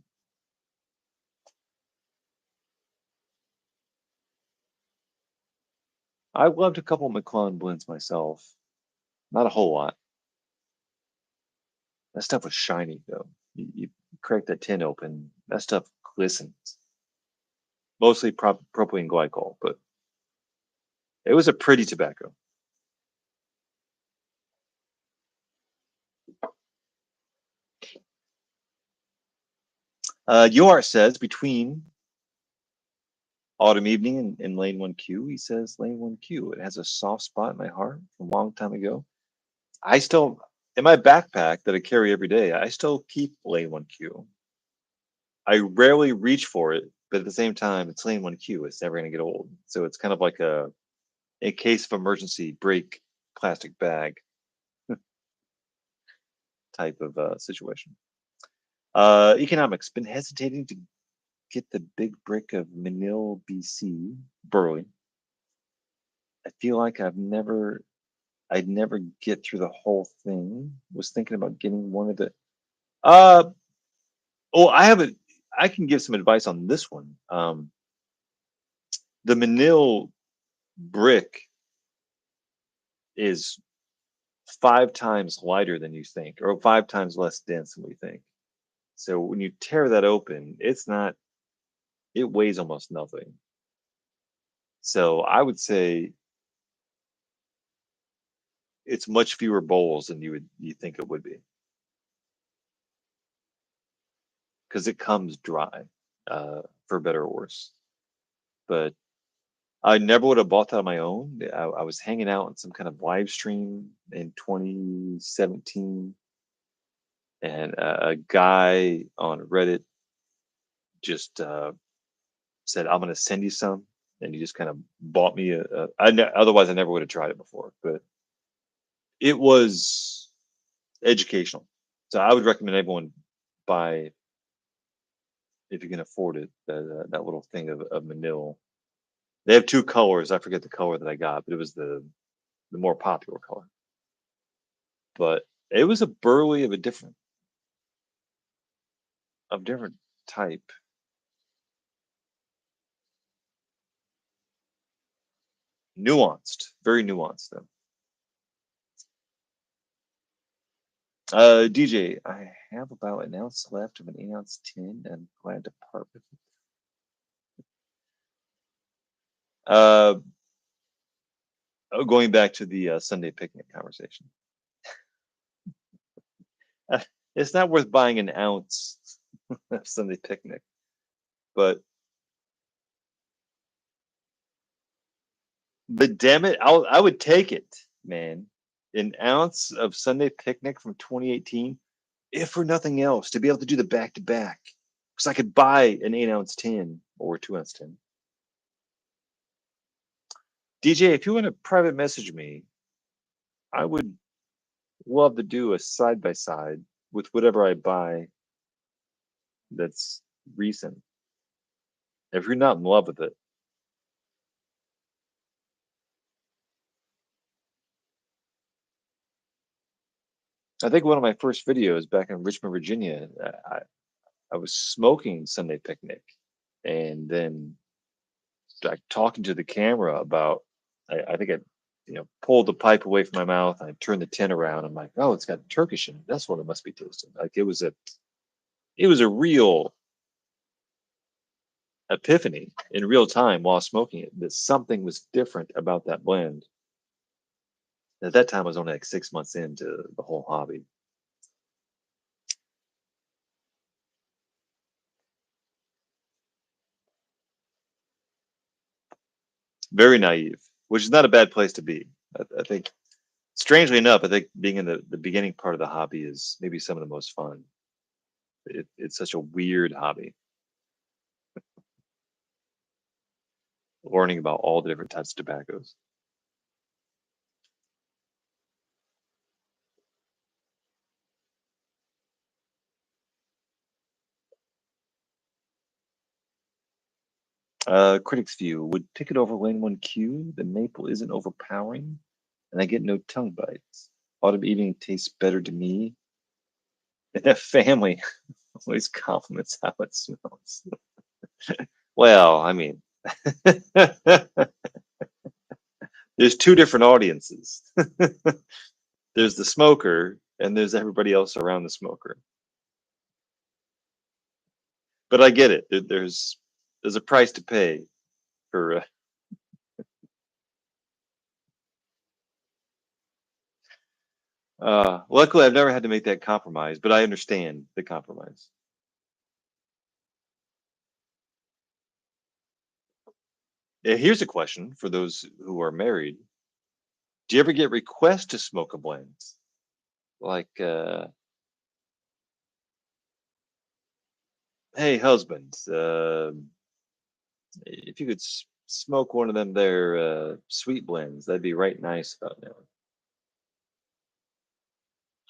Speaker 1: I loved a couple McClellan blends myself. Not a whole lot. That stuff was shiny though. You crack that tin open, that stuff glistens. Mostly propylene glycol, but it was a pretty tobacco. Yoar says between Autumn Evening in Lane 1Q. He says Lane 1Q. It has a soft spot in my heart from a long time ago. I still, in my backpack that I carry every day, I still keep Lane 1Q. I rarely reach for it, but at the same time, it's Lane 1Q. It's never going to get old. So it's kind of like a, in case of emergency, break plastic bag type of situation. Economics. Been hesitating to get the big brick of Manil, BC, Burley. I feel like I'd never get through the whole thing. Was thinking about getting one of the. Uh, oh, I have a. I can give some advice on this one. The Manil brick is 5 times lighter than you think, or 5 times less dense than we think. So when you tear that open, it's not. It weighs almost nothing. So I would say it's much fewer bowls than you think it would be because it comes dry, for better or worse. But I never would have bought that on my own. I was hanging out in some kind of live stream in 2017, and a guy on Reddit just said, "I'm going to send you some," and he just kind of bought me otherwise, I never would have tried it before, but it was educational. So I would recommend everyone buy, if you can afford it, that little thing of Manil. They have two colors. I forget the color that I got, but it was the more popular color. But it was a burley of different type. Nuanced, very nuanced though. DJ, I have about an ounce left of an 8-ounce tin and glad to part with it. Uh, Going back to the Sunday picnic conversation, it's not worth buying an ounce of Sunday picnic, but damn it, I would take it, man. An ounce of Sunday picnic from 2018, if for nothing else, to be able to do the back to back. Because I could buy an 8-ounce tin or 2-ounce tin. DJ, if you want to private message me, I would love to do a side by side with whatever I buy that's recent. If you're not in love with it, I think one of my first videos back in Richmond, Virginia, I was smoking Sunday picnic, and then like talking to the camera about. I think I, pulled the pipe away from my mouth. I turned the tin around. I'm like, oh, it's got Turkish in it. That's what it must be tasting like. It was a real epiphany in real time while smoking it that something was different about that blend. At that time, I was only like 6 months into the whole hobby. Very naive, which is not a bad place to be. I think, strangely enough, I think being in the beginning part of the hobby is maybe some of the most fun. It's such a weird hobby, learning about all the different types of tobaccos. Critics view would pick it over Lane 1Q. The maple isn't overpowering, and I get no tongue bites. Autumn evening tastes better to me. And that family always compliments how it smells. Well, I mean, there's two different audiences. There's the smoker, and there's everybody else around the smoker. But I get it. There's a price to pay for. Luckily, I've never had to make that compromise, but I understand the compromise. Here's a question for those who are married. Do you ever get requests to smoke a blend? Like, hey, husband, if you could smoke one of them there sweet blends, that'd be right nice about now.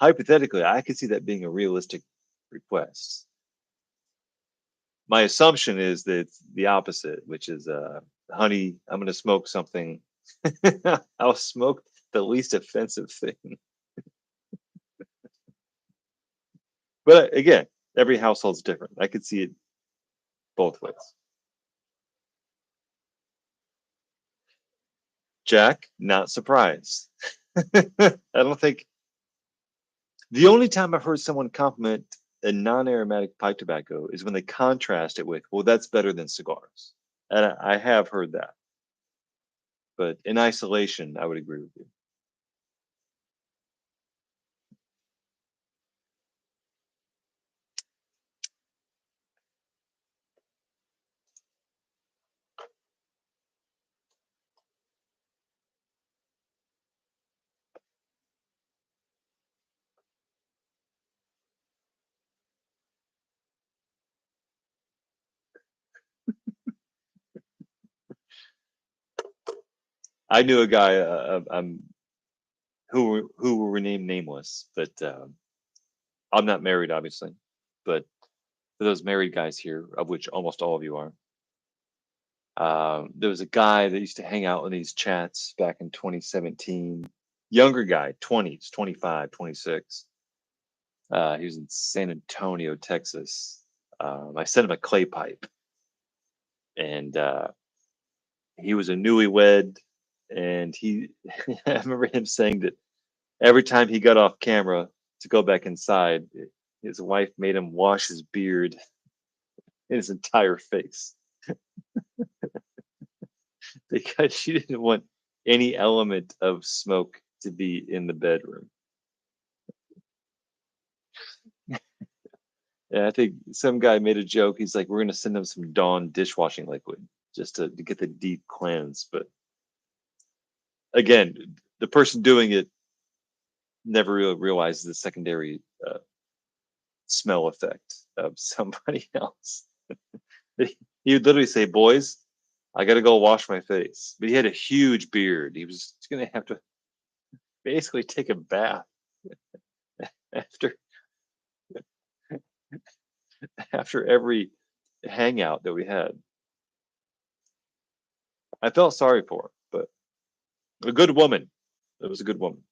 Speaker 1: Hypothetically, I could see that being a realistic request. My assumption is that it's the opposite, which is, honey, I'm going to smoke something. I'll smoke the least offensive thing. But again, every household's different. I could see it both ways. Jack, not surprised. I don't think the only time I've heard someone compliment a non-aromatic pipe tobacco is when they contrast it with, well, that's better than cigars. And I have heard that. But in isolation, I would agree with you. I knew a guy who will remain nameless, but I'm not married, obviously. But for those married guys here, of which almost all of you are, there was a guy that used to hang out in these chats back in 2017. Younger guy, 20s, 25, 26. He was in San Antonio, Texas. I sent him a clay pipe, and he was a newlywed. And he, I remember him saying that every time he got off camera to go back inside, his wife made him wash his beard in his entire face because she didn't want any element of smoke to be in the bedroom. And I think some guy made a joke. He's like, "We're going to send him some Dawn dishwashing liquid just to get the deep cleanse." But again, the person doing it never really realizes the secondary smell effect of somebody else. He would literally say, "Boys, I got to go wash my face." But he had a huge beard. He was going to have to basically take a bath after after every hangout that we had. I felt sorry for him, but a good woman. It was a good woman.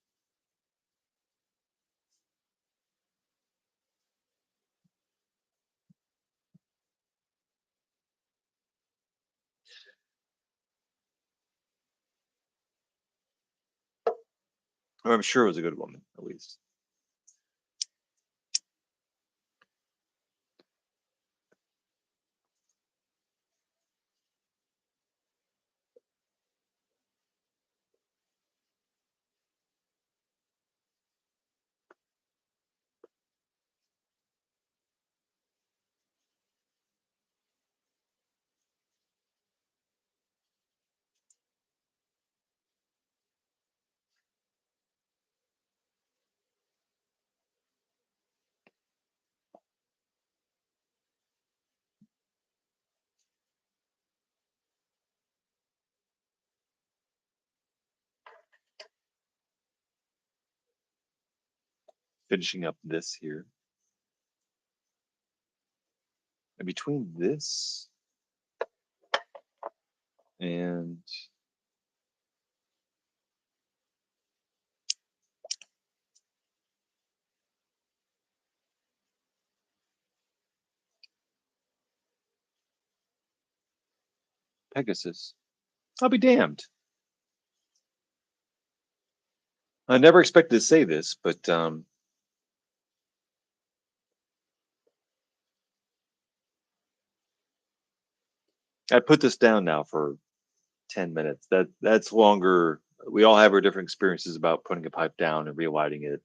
Speaker 1: Or I'm sure it was a good woman, at least. Finishing up this here. And between this and Pegasus, I'll be damned. I never expected to say this, but I put this down now for 10 minutes. That's longer. We all have our different experiences about putting a pipe down and relighting it,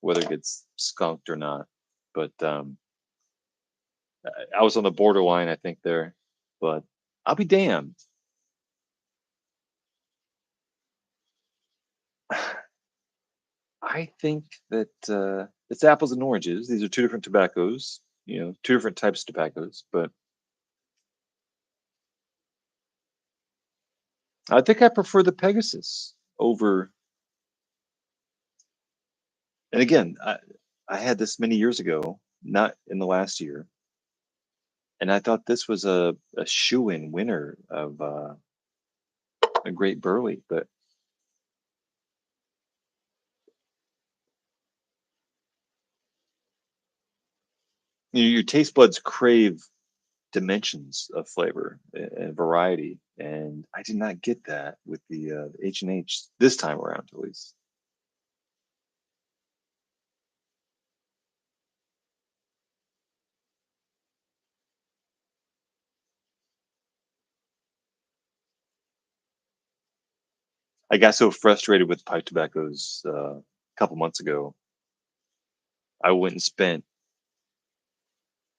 Speaker 1: whether it gets skunked or not. But I was on the borderline, I think, there. But I'll be damned. I think that it's apples and oranges. These are two different tobaccos, two different types of tobaccos. But I think I prefer the Pegasus over. And again, I had this many years ago, not in the last year, and I thought this was a shoe-in winner of a great burley. But your taste buds crave dimensions of flavor and variety, and I did not get that with the H&H this time around, at least. I got so frustrated with pipe tobaccos a couple months ago. I went and spent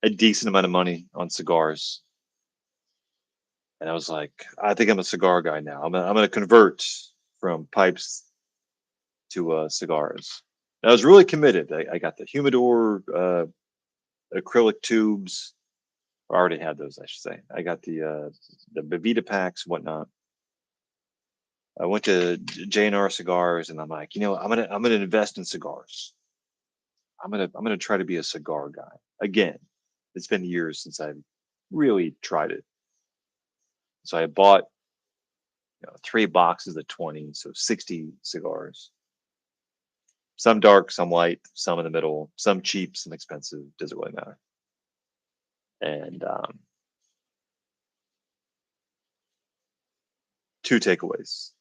Speaker 1: a decent amount of money on cigars, and I was like, I think I'm a cigar guy now. I'm gonna convert from pipes to cigars. And I was really committed. I got the humidor acrylic tubes. I already had those, I should say. I got the Bevita packs, whatnot. I went to J&R Cigars, and I'm like, I'm gonna invest in cigars. I'm gonna try to be a cigar guy again. It's been years since I've really tried it. So I bought 3 boxes of 20, so 60 cigars. Some dark, some light, some in the middle, some cheap, some expensive. Doesn't really matter. And two takeaways.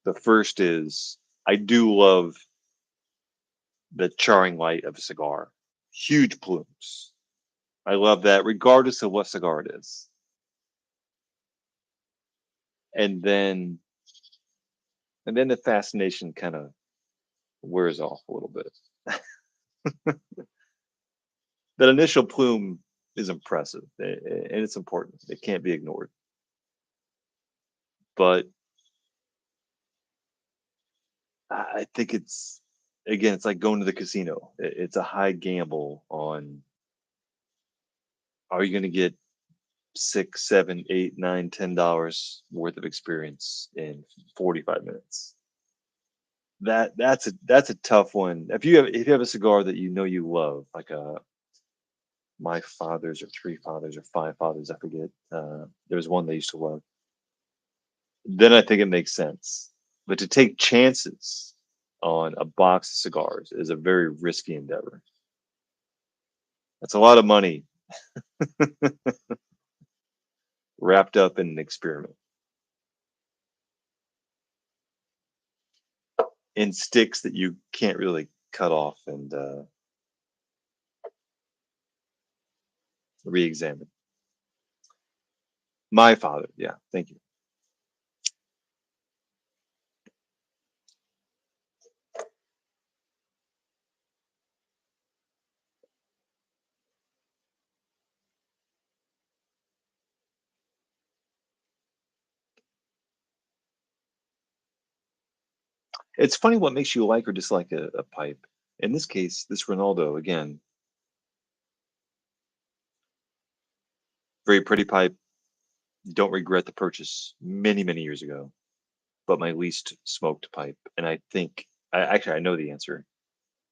Speaker 1: The first is I do love the charring light of a cigar. Huge plumes. I love that, regardless of what cigar it is. And then the fascination kind of wears off a little bit. That initial plume is impressive, and it's important. It can't be ignored. But I think it's, again, it's like going to the casino. It's a high gamble on, are you going to get 6, 7, 8, 9, $10 worth of experience in 45 minutes. That's a tough one. If you have a cigar that you love, like a My Father's or Three Fathers or Five Fathers, I forget. There's one they used to love. Then I think it makes sense. But to take chances on a box of cigars is a very risky endeavor. That's a lot of money wrapped up in an experiment, in sticks that you can't really cut off and re-examine. My Father, yeah, thank you. It's funny what makes you like or dislike a pipe. In this case, this Ronaldo, again, very pretty pipe. Don't regret the purchase many, many years ago, but my least smoked pipe. And I think, I know the answer.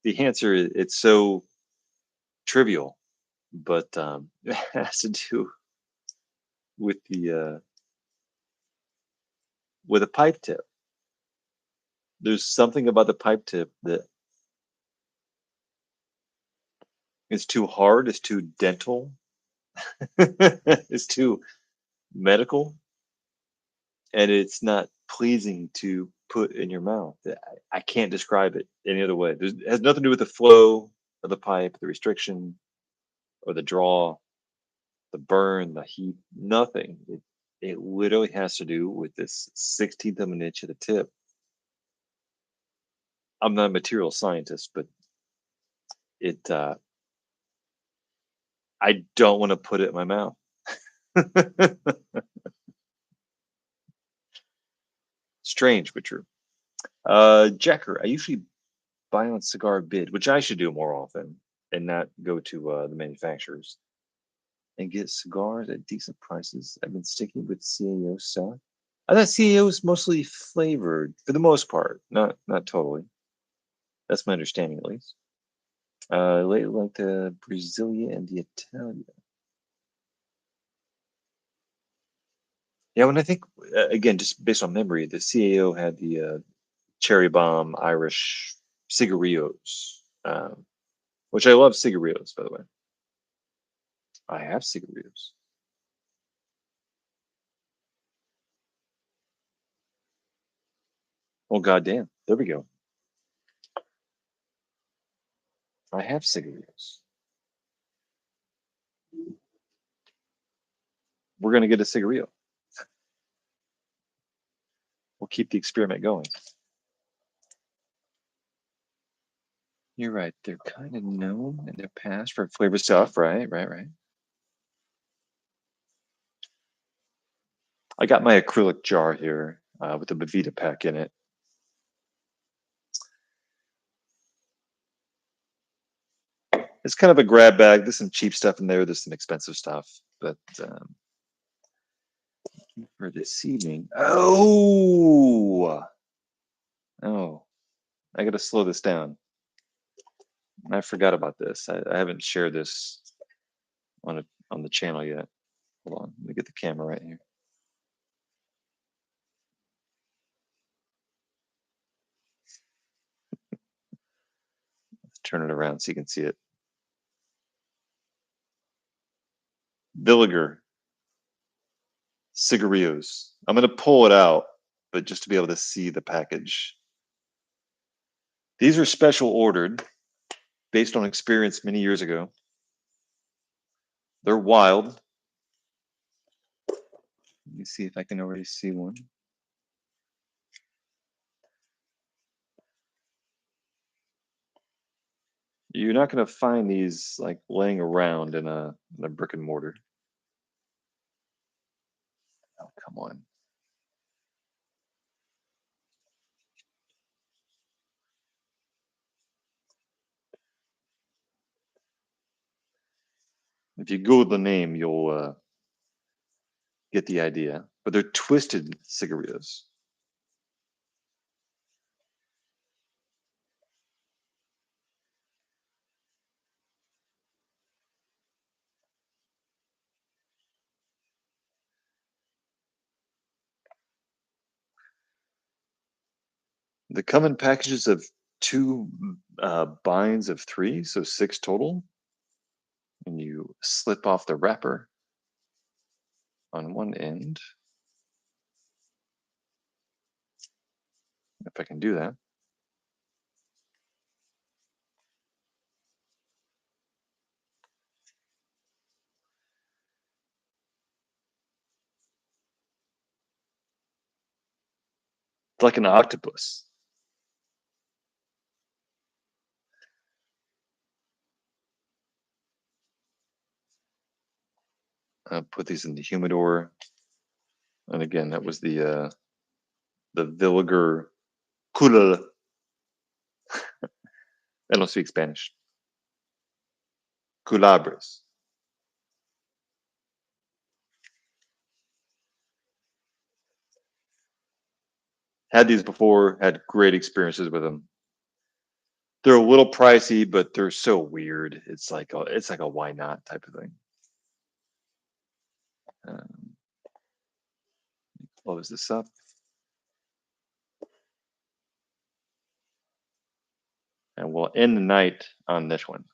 Speaker 1: The answer is, it's so trivial, but it has to do with the with a pipe tip. There's something about the pipe tip that is too hard, it's too dental, it's too medical, and it's not pleasing to put in your mouth. I can't describe it any other way. It has nothing to do with the flow of the pipe, the restriction, or the draw, the burn, the heat, nothing. It literally has to do with this 16th of an inch at the tip. I'm not a material scientist, but it I don't want to put it in my mouth. Strange, but true. Jacker, I usually buy on Cigar Bid, which I should do more often and not go to the manufacturers and get cigars at decent prices. I've been sticking with CAO stuff. I thought CAO is mostly flavored for the most part, not totally. That's my understanding at least. Lately, like the Brasilia and the Italia. Yeah, when I think again, just based on memory, the CAO had the cherry bomb Irish cigarillos, which I love cigarillos, by the way. I have cigarillos. Oh goddamn! There we go. I have cigarillos. We're gonna get a cigarillo. We'll keep the experiment going. You're right. They're kind of known in their past for flavor stuff, right? Right, right. I got my acrylic jar here with the Bavita pack in it. It's kind of a grab bag. There's some cheap stuff in there. There's some expensive stuff, but for this evening, oh, I got to slow this down. I forgot about this. I haven't shared this on on the channel yet. Hold on, let me get the camera right here. Let's turn it around so you can see it. Villiger cigarillos. I'm gonna pull it out, but just to be able to see the package. These are special ordered based on experience many years ago. They're wild. Let me see if I can already see one. You're not going to find these like laying around in a brick and mortar. Oh, come on. If you Google the name, you'll get the idea. But they're twisted cigarillos. They come in packages of two binds of three, so six total. And you slip off the wrapper on one end, if I can do that. It's like an octopus. Put these in the humidor. And again, that was the Villiger Culal. I don't speak Spanish. Culabres. Had these before, had great experiences with them. They're a little pricey, but they're so weird. It's like a why not type of thing. Um, close this up. And we'll end the night on this one.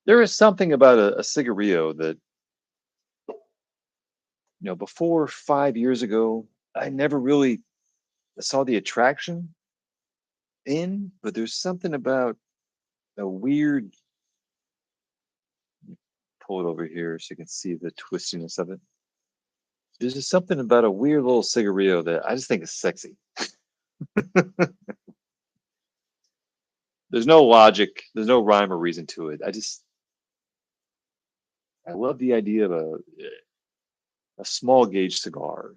Speaker 1: There is something about a cigarillo that, before 5 years ago, I never really saw the attraction in, but there's something about a weird pull it over here so you can see the twistiness of it. There's just something about a weird little cigarillo that I just think is sexy. There's no logic, there's no rhyme or reason to it. I love the idea of a small gauge cigar,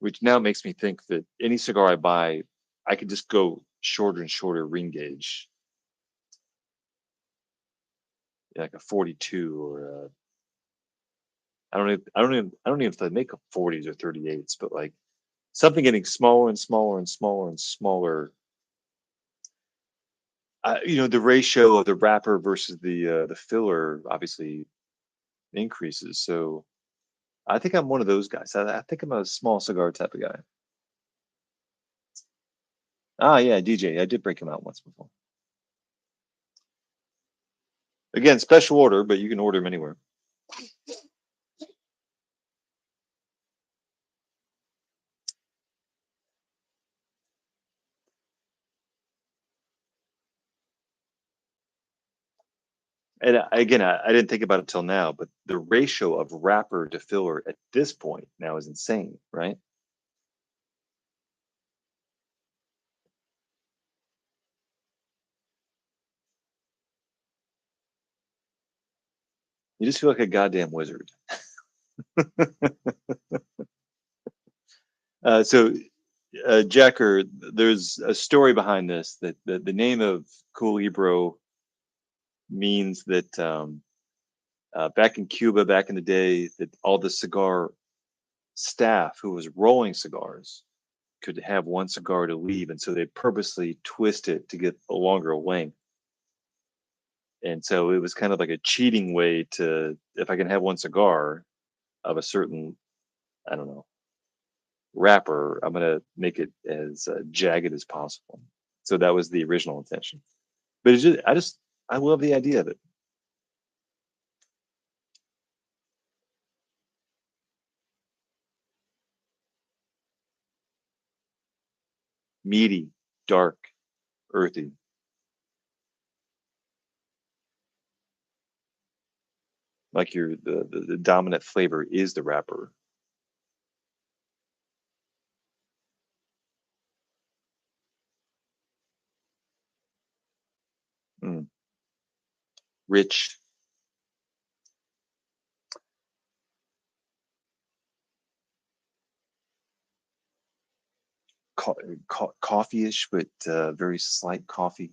Speaker 1: which now makes me think that any cigar I buy, I could just go shorter and shorter ring gauge, like a 42 or I don't even if they make a 40s or 38s, but like something getting smaller and smaller and smaller and smaller. The ratio of the wrapper versus the filler obviously increases. So I think I'm one of those guys. I think I'm a small cigar type of guy. Ah, yeah, DJ. I did break him out once before. Again, special order, but you can order them anywhere. And again, I didn't think about it till now, but the ratio of wrapper to filler at this point now is insane, right? You just feel like a goddamn wizard. So, Jacker, there's a story behind this that the name of Culebro means that back in Cuba, back in the day, that all the cigar staff who was rolling cigars could have one cigar to leave, and so they purposely twist it to get a longer length. And so it was kind of like a cheating way to, if I can have one cigar of a certain, I don't know, wrapper, I'm gonna make it as jagged as possible. So that was the original intention. But I love the idea of it. Meaty, dark, earthy. Like the dominant flavor is the wrapper. Mm. Rich, coffee-ish, but very slight coffee.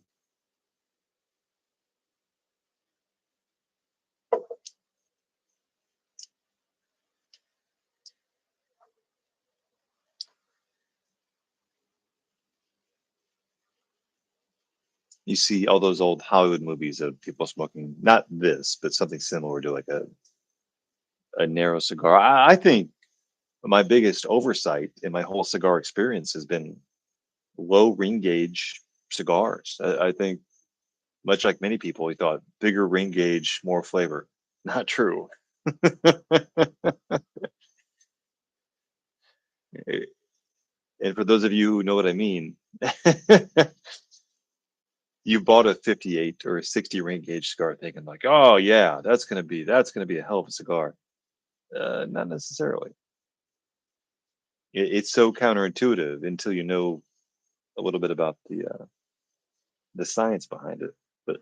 Speaker 1: You see all those old Hollywood movies of people smoking not this, but something similar to like a narrow cigar. I think my biggest oversight in my whole cigar experience has been low ring gauge cigars. I think, much like many people, we thought bigger ring gauge, more flavor. Not true. And for those of you who know what I mean, you bought a 58 or a 60 ring gauge cigar thinking like, oh yeah, that's gonna be a hell of a cigar. Not necessarily. It's so counterintuitive until you know a little bit about the science behind it. But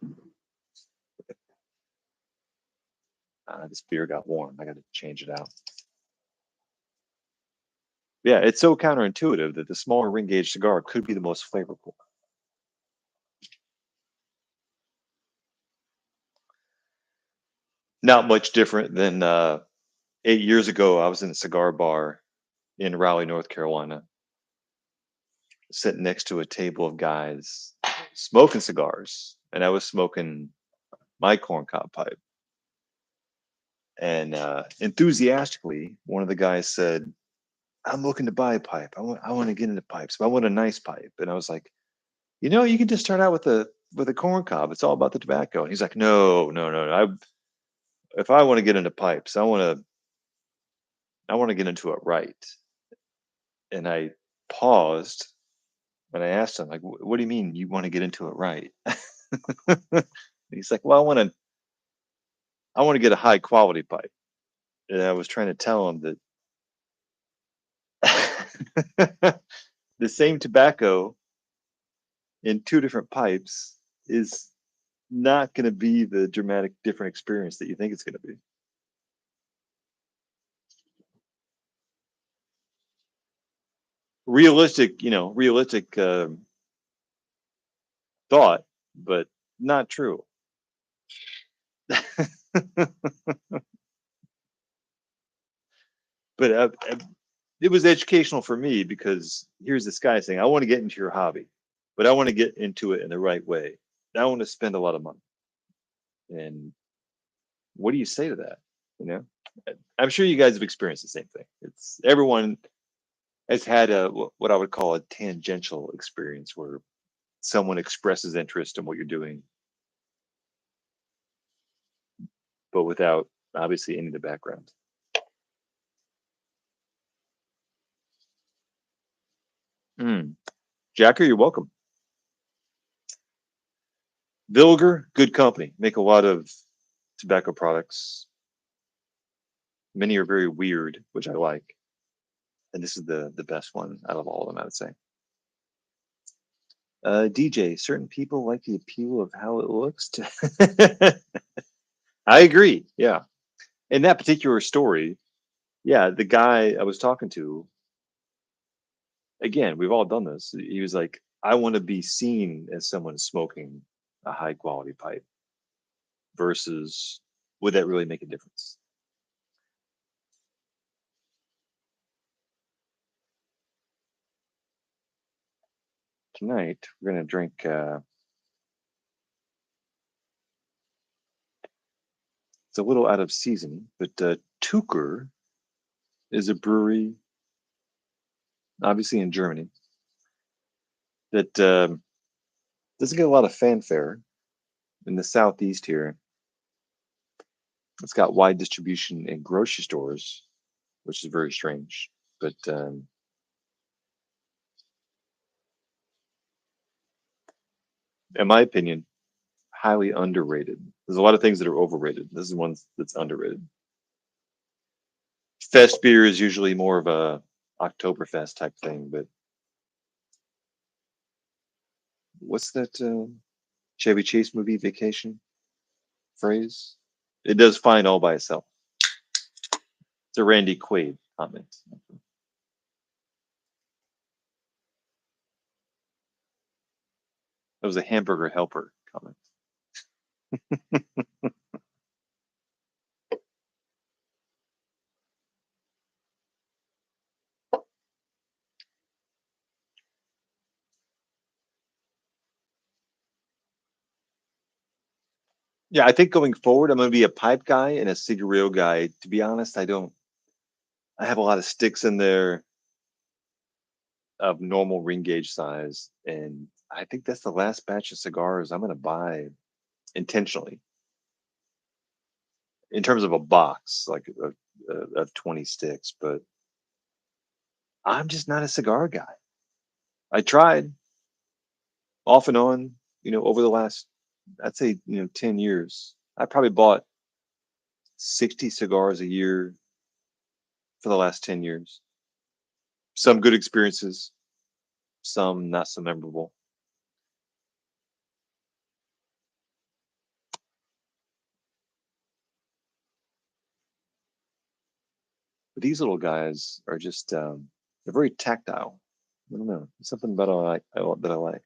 Speaker 1: this beer got warm. I got to change it out. Yeah, it's so counterintuitive that the smaller ring gauge cigar could be the most flavorful. Not much different than 8 years ago. I was in a cigar bar in Raleigh, North Carolina, sitting next to a table of guys smoking cigars, and I was smoking my corncob pipe. And enthusiastically, one of the guys said, "I'm looking to buy a pipe. I want to get into pipes, but I want a nice pipe." And I was like, you can just start out with a corn cob. It's all about the tobacco. And he's like, no, no, no, no. If I want to get into pipes, I want to get into it right. And I paused and I asked him, like, what do you mean you want to get into it right? He's like, well, I want to get a high quality pipe. And I was trying to tell him that the same tobacco in two different pipes is not going to be the dramatic different experience that you think it's going to be. Realistic, realistic thought, but not true. But it was educational for me because here's this guy saying, I want to get into your hobby, but I want to get into it in the right way. I want to spend a lot of money. And what do you say to that? You know, I'm sure you guys have experienced the same thing. It's everyone has had what I would call a tangential experience where someone expresses interest in what you're doing, but without obviously any of the background. Mm. Jacker, you're welcome. Vilger, good company. Make a lot of tobacco products. Many are very weird, which I like. And this is the best one out of all of them, I would say. DJ, certain people like the appeal of how it looks. I agree. Yeah. In that particular story, yeah, the guy I was talking to, again, we've all done this. He was like, I want to be seen as someone smoking a high quality pipe versus would that really make a difference? Tonight, we're going to drink, it's a little out of season, but Tuker is a brewery, obviously in Germany, that doesn't get a lot of fanfare in the southeast here. It's got wide distribution in grocery stores, which is very strange. But in my opinion, highly underrated. There's a lot of things that are overrated. This is one that's underrated. Fest beer is usually more of a Oktoberfest type thing, but what's that Chevy Chase movie, Vacation phrase? It does fine all by itself. It's a Randy Quaid comment. That was a hamburger helper comment. Yeah, I think going forward, I'm going to be a pipe guy and a cigarillo guy. To be honest, I don't. I have a lot of sticks in there of normal ring gauge size, and I think that's the last batch of cigars I'm going to buy intentionally in terms of a box, like of 20 sticks. But I'm just not a cigar guy. I tried off and on, over the last, I'd say, 10 years. I probably bought 60 cigars a year for the last 10 years. Some good experiences, some not so memorable. But these little guys are just, they're very tactile. I don't know. There's something about that I like.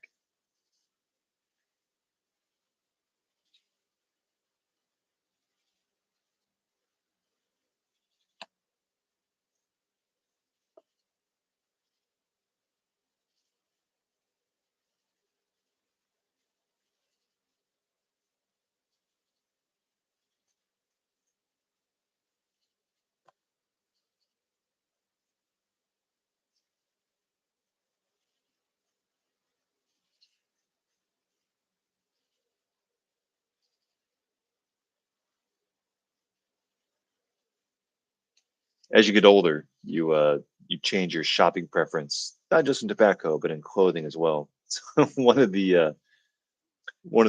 Speaker 1: As you get older, you change your shopping preference, not just in tobacco, but in clothing as well. So one of the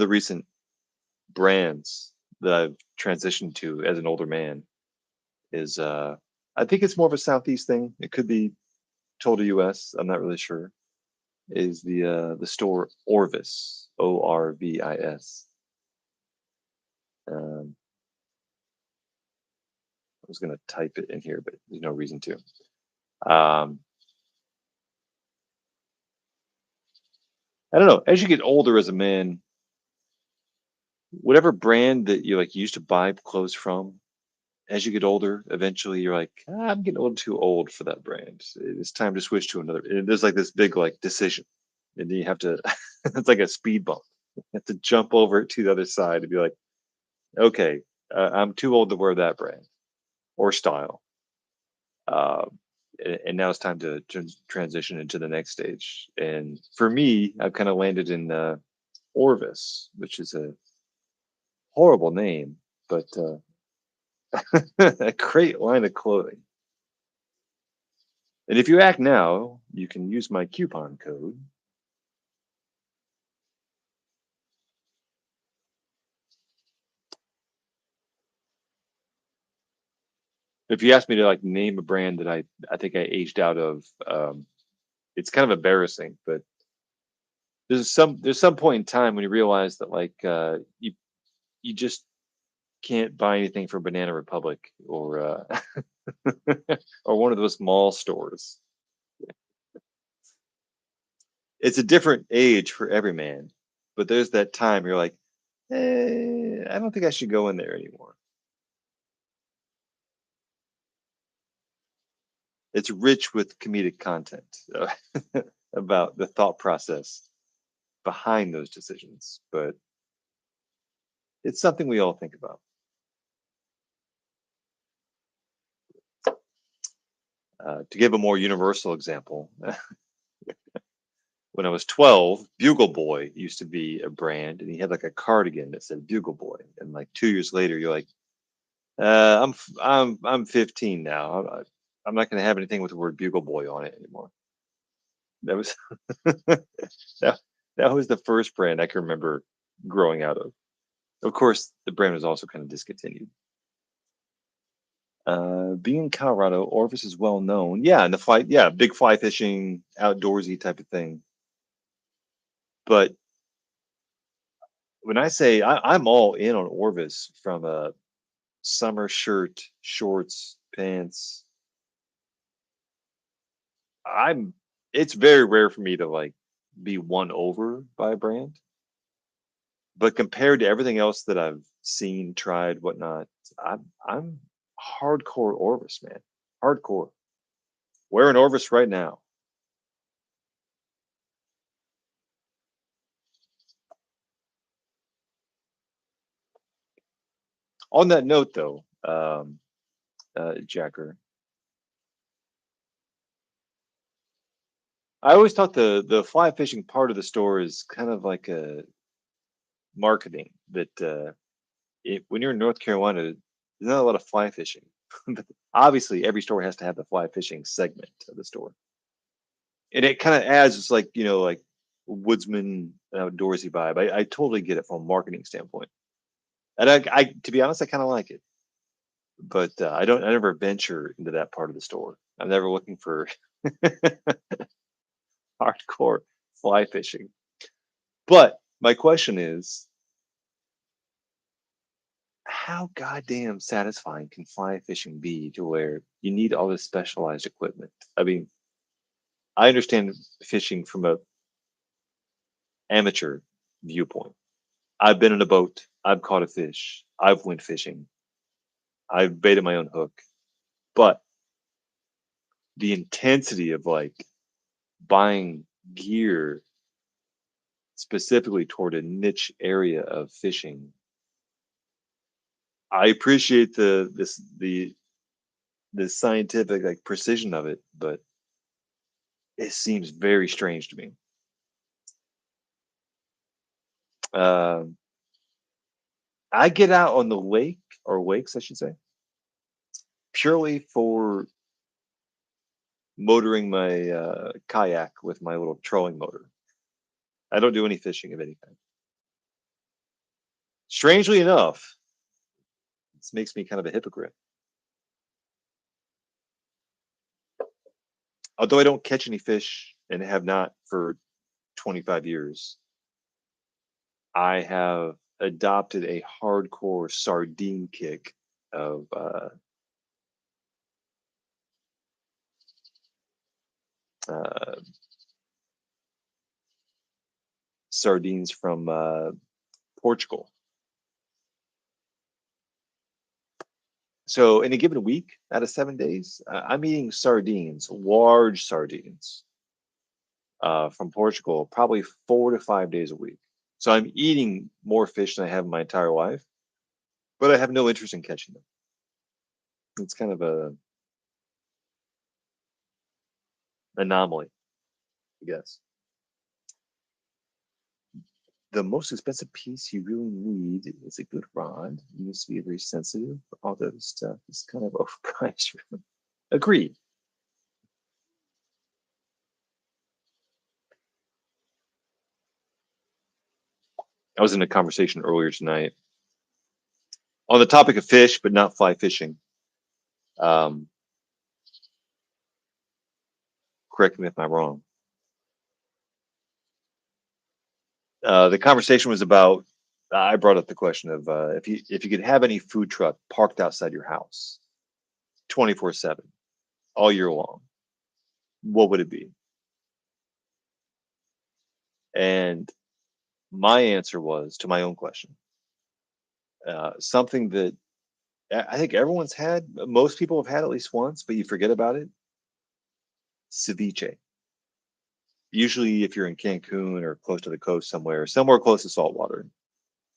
Speaker 1: recent brands that I've transitioned to as an older man is I think it's more of a southeast thing. It could be total US. I'm not really sure. Is the store Orvis, Orvis. Um, I was gonna type it in here, but there's no reason to. Um, I don't know. As you get older as a man, whatever brand that you like used to buy clothes from, as you get older, eventually you're like, "Ah, I'm getting a little too old for that brand. It's time to switch to another." And there's like this big like decision, and then you have to. It's like a speed bump. You have to jump over to the other side and be like, "Okay, I'm too old to wear that brand or style." And now it's time to transition into the next stage. And for me, I've kind of landed in Orvis, which is a horrible name, but a great line of clothing. And if you act now, you can use my coupon code. If you ask me to like name a brand that I think I aged out of, it's kind of embarrassing, but there's some point in time when you realize that like you just can't buy anything from Banana Republic or or one of those mall stores. It's a different age for every man, but there's that time you're like, I don't think I should go in there anymore. It's rich with comedic content about the thought process behind those decisions, but it's something we all think about. To give a more universal example, when I was 12, Bugle Boy used to be a brand, and he had like a cardigan that said Bugle Boy. And like 2 years later, you're like, I'm 15 now. I'm not going to have anything with the word Bugle Boy on it anymore. That was that, that was the first brand I can remember growing out of. Of course, the brand was also kind of discontinued. Being in Colorado, Orvis is well known. Yeah, and the fly, yeah, big fly fishing, outdoorsy type of thing. But when I say I'm all in on Orvis, from a summer shirt, shorts, pants, I'm. It's very rare for me to like be won over by a brand, but compared to everything else that I've seen, tried, whatnot, I'm hardcore Orvis, man. Hardcore. Wearing Orvis right now. On that note, though, Jacker, I always thought the fly fishing part of the store is kind of like a marketing that when you're in North Carolina, there's not a lot of fly fishing. But obviously, every store has to have the fly fishing segment of the store, and it kind of adds just like like woodsman outdoorsy vibe. I totally get it from a marketing standpoint, and I to be honest, I kind of like it. But I never venture into that part of the store. I'm never looking for hardcore fly fishing. But my question is, how goddamn satisfying can fly fishing be to where you need all this specialized equipment? I mean, I understand fishing from a amateur viewpoint. I've been in a boat, I've caught a fish, I've went fishing, I've baited my own hook, but the intensity of like buying gear specifically toward a niche area of fishing, I appreciate the scientific like precision of it, but it seems very strange to me. Um, I get out on the lake or wakes, I should say, purely for motoring my kayak with my little trolling motor. I don't do any fishing of any kind. Strangely enough, This makes me kind of a hypocrite. Although I don't catch any fish and have not for 25 years, I have adopted a hardcore sardine kick of uh, sardines from Portugal. So in a given week, out of 7 days, I'm eating sardines, large sardines from Portugal, probably 4 to 5 days a week. So I'm eating more fish than I have in my entire life, but I have no interest in catching them. It's kind of a anomaly, I guess. The most expensive piece you really need is a good rod. You need to be very sensitive. All those stuff is kind of overpriced. Agreed. I was in a conversation earlier tonight on the topic of fish, but not fly fishing. Um, Correct me if I'm wrong. The conversation was about. I brought up the question of if you could have any food truck parked outside your house, 24/7, all year long, what would it be? And my answer was to my own question, something that I think everyone's had. Most people have had at least once, but you forget about it. Ceviche. Usually, if you're in Cancun or close to the coast somewhere close to salt water,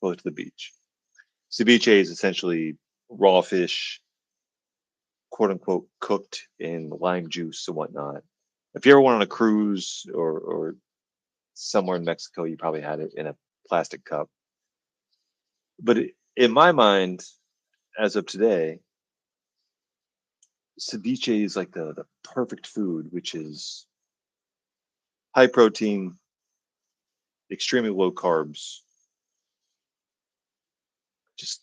Speaker 1: close to the beach. Ceviche is essentially raw fish, quote unquote, cooked in lime juice and whatnot. If you ever went on a cruise or somewhere in Mexico, you probably had it in a plastic cup. But in my mind, as of today, ceviche is like the perfect food, which is high protein, extremely low carbs, just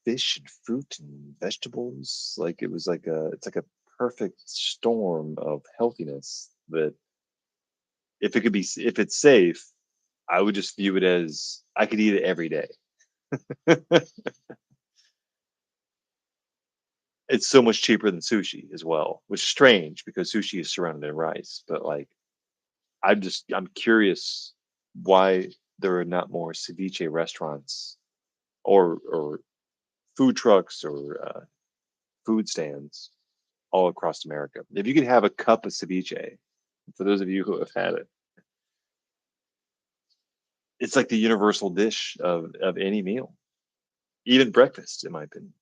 Speaker 1: fish and fruit and vegetables. Like it was like it's like a perfect storm of healthiness that if it's safe, I would just view it as I could eat it every day. It's so much cheaper than sushi as well, which is strange because sushi is surrounded in rice. But like, I'm curious why there are not more ceviche restaurants or food trucks or food stands all across America. If you could have a cup of ceviche, for those of you who have had it, it's like the universal dish of any meal, even breakfast, in my opinion.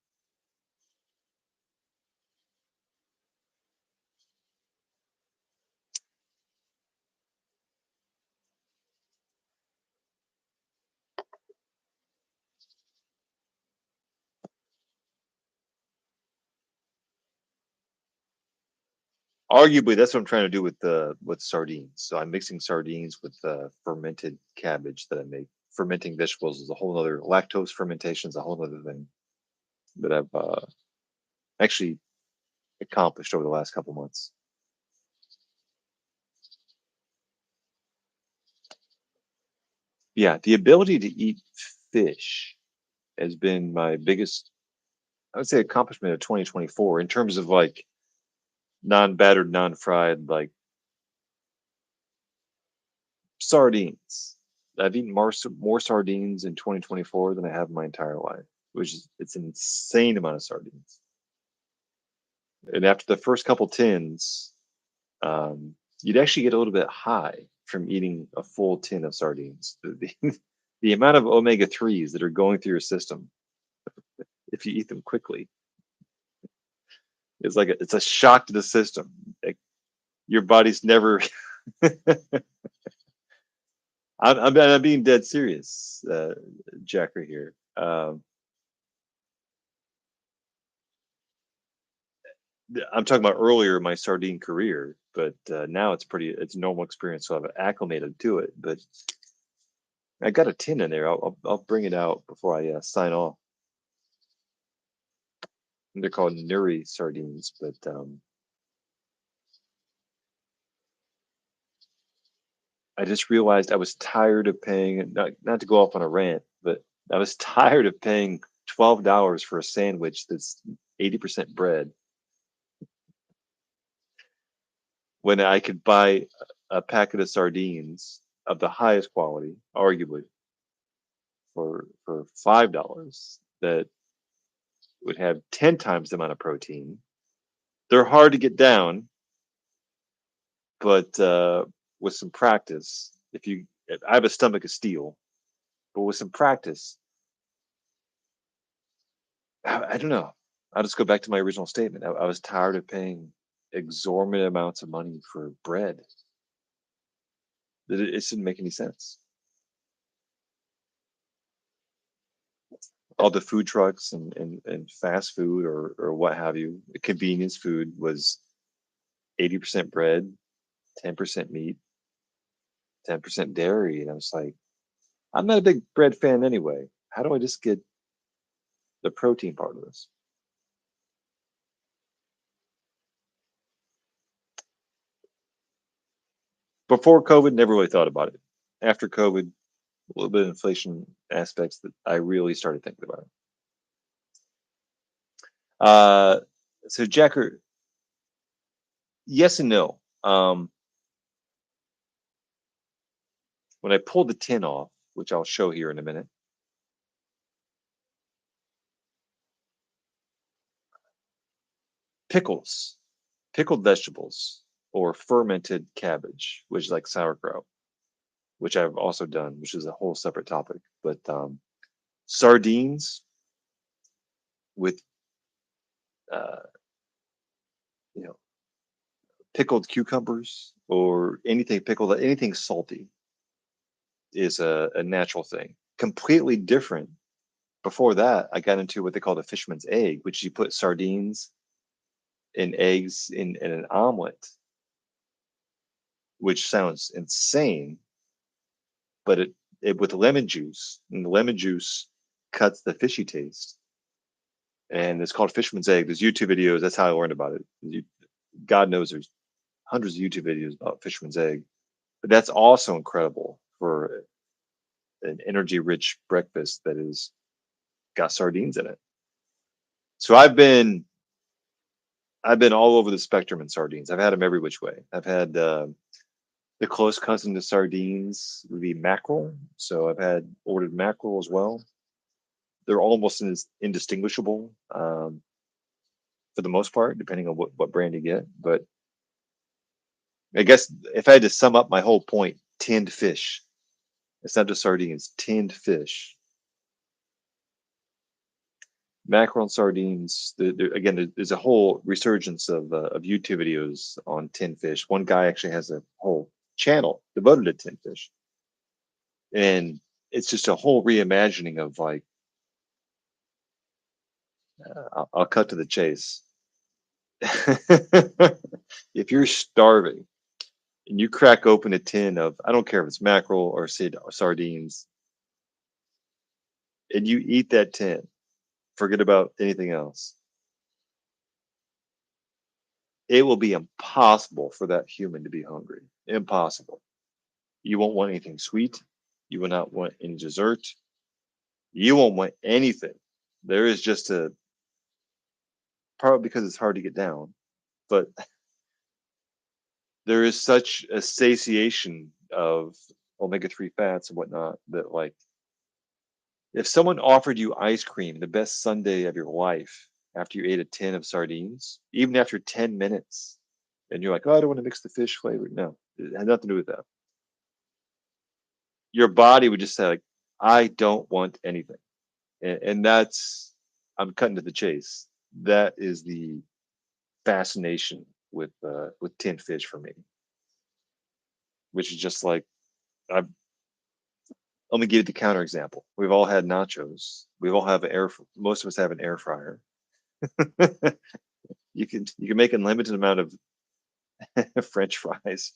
Speaker 1: Arguably, that's what I'm trying to do with sardines. So I'm mixing sardines with fermented cabbage that I make. Fermenting vegetables is a whole other lactose fermentation is a whole other thing that I've actually accomplished over the last couple months. Yeah, the ability to eat fish has been my biggest, I would say, accomplishment of 2024 in terms of like non-battered, non-fried, like sardines. I've eaten more sardines in 2024 than I have in my entire life, which is it's an insane amount of sardines. And after the first couple tins, you'd actually get a little bit high from eating a full tin of sardines. The amount of omega threes that are going through your system if you eat them quickly is like it's a shock to the system. Like, your body's never. I'm being dead serious, Jacker here. I'm talking about earlier my sardine career, but now it's a normal experience, so I've acclimated to it. But I got a tin in there. I'll bring it out before I sign off. They're called nuri sardines, but I just realized I was tired of paying. Not to go off on a rant, but I was tired of paying $12 for a sandwich that's 80% bread when I could buy a packet of sardines of the highest quality, arguably, for $5 that would have 10 times the amount of protein. They're hard to get down, but with some practice, if you, I have a stomach of steel, but with some practice, I don't know. I'll just go back to my original statement. I was tired of paying exorbitant amounts of money for bread. It didn't make any sense. All the food trucks and fast food or what have you, the convenience food was 80% bread, 10% meat, 10% dairy. And I was like, I'm not a big bread fan anyway. How do I just get the protein part of this? Before COVID, never really thought about it. After COVID, a little bit of inflation aspects that I really started thinking about it. Uh, so Jacker, yes and no. When I pulled the tin off, which I'll show here in a minute, pickles, pickled vegetables, or fermented cabbage, which is like sauerkraut, which I've also done, which is a whole separate topic. But sardines with uh, you know pickled cucumbers or anything pickled, anything salty is a natural thing. Completely different. Before that, I got into what they call the fisherman's egg, which you put sardines and eggs in an omelet, which sounds insane, but it with lemon juice, and the lemon juice cuts the fishy taste. And it's called fisherman's egg. There's YouTube videos. That's how I learned about it. God knows there's hundreds of YouTube videos about fisherman's egg, but that's also incredible for an energy rich breakfast that is got sardines in it. So I've been all over the spectrum in sardines. I've had them every which way. I've had the close cousin to sardines would be mackerel. So I've had ordered mackerel as well. They're almost indistinguishable for the most part, depending on what brand you get. But I guess if I had to sum up my whole point, tinned fish. It's not just sardines, tinned fish. Mackerel and sardines. Again, there's a whole resurgence of YouTube videos on tinned fish. One guy actually has a whole channel devoted to tinned fish, and it's just a whole reimagining of like. I'll cut to the chase. If you're starving and you crack open a tin of, I don't care if it's mackerel or sardines, and you eat that tin, forget about anything else. It will be impossible for that human to be hungry. Impossible. You won't want anything sweet. You will not want any dessert. You won't want anything. There is just a, probably because it's hard to get down, but there is such a satiation of omega-3 fats and whatnot that like if someone offered you ice cream, the best sundae of your life, after you ate a tin of sardines, even after 10 minutes, and you're like, oh, I don't want to mix the fish flavor. No, it had nothing to do with that. Your body would just say, like, I don't want anything. And that's, I'm cutting to the chase. That is the fascination with tinned fish for me, which is just like, I, let me give you the counter example. We've all had nachos. We all have most of us have an air fryer. You can make a limited amount of French fries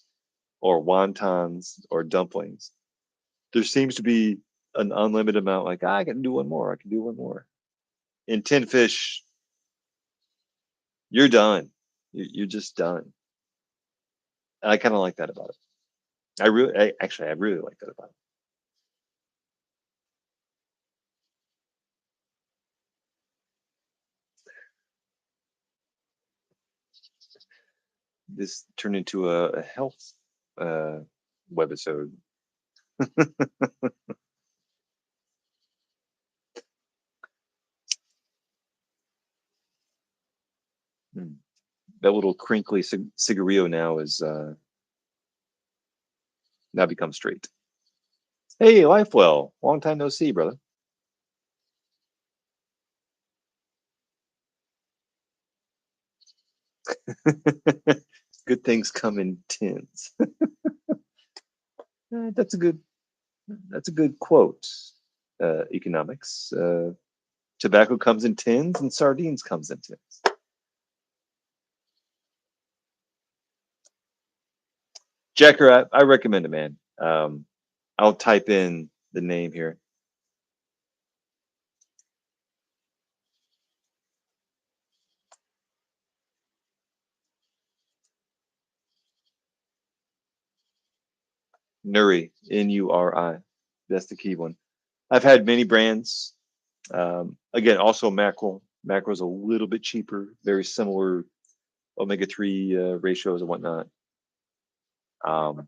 Speaker 1: or wontons or dumplings. There seems to be an unlimited amount. Like I can do one more. I can do one more. In tin fish, You're done. You're just done. And I kind of like that about it. Actually, I really like that about it. This turned into a health uh, webisode. Hmm. That little crinkly cigarillo now is now become straight. Hey, Lifewell, long time no see, brother. Good things come in tins. That's a good. That's a good quote. Economics. Tobacco comes in tins, and sardines comes in tins. Jacker, I recommend it, man. I'll type in the name here. Nuri, Nuri. That's the key one. I've had many brands. Again, also mackerel. Mackerel's a little bit cheaper, very similar omega-3 ratios and whatnot. Um,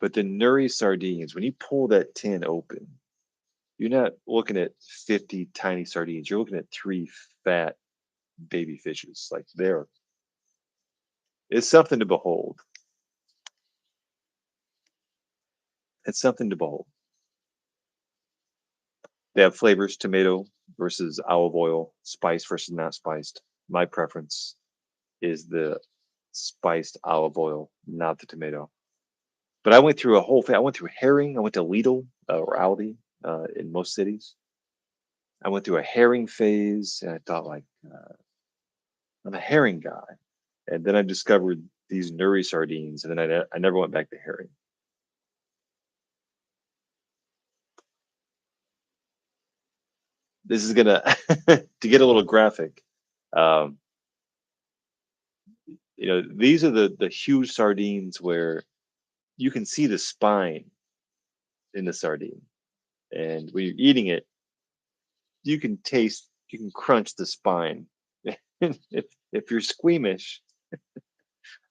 Speaker 1: but the Nuri sardines, when you pull that tin open, you're not looking at 50 tiny sardines. You're looking at three fat baby fishes. Like there, it's something to behold. It's something to behold. They have flavors: tomato versus olive oil, spice versus not spiced. My preference is the spiced olive oil, not the tomato. But I went through a whole thing. I went through herring. I went to Lidl or Aldi in most cities. I went through a herring phase, and I thought like I'm a herring guy. And then I discovered these nuri sardines, and then I never went back to herring. This is gonna to get a little graphic. Um, these are the huge sardines where you can see the spine in the sardine, and when you're eating it, you can crunch the spine. If you're squeamish,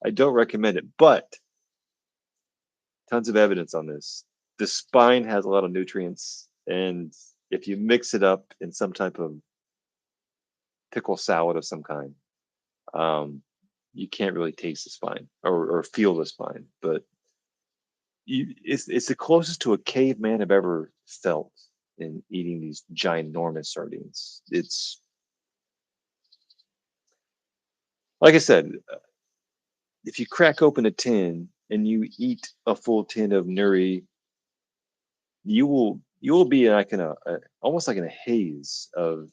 Speaker 1: I don't recommend it, but tons of evidence on this. The spine has a lot of nutrients, and if you mix it up in some type of pickle salad of some kind, um, you can't really taste the spine or feel the spine. But it's the closest to a caveman I've ever felt in eating these ginormous sardines. It's like I said, if you crack open a tin and you eat a full tin of nuri, you will be like in a almost like in a haze of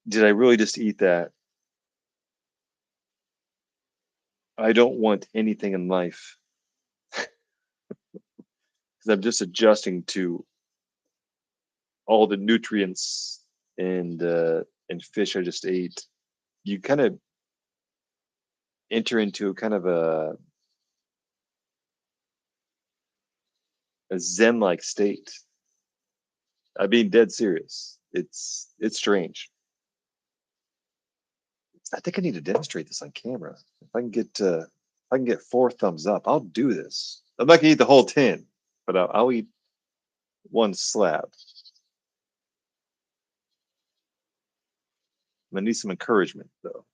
Speaker 1: did I really just eat that? I don't want anything in life because I'm just adjusting to all the nutrients and fish I just ate. You kind of enter into kind of a zen-like state. I'm being dead serious. It's strange. I think I need to demonstrate this on camera. If I can get four thumbs up, I'll do this. I'm not gonna eat the whole tin, but I'll eat one slab. I'm gonna need some encouragement though.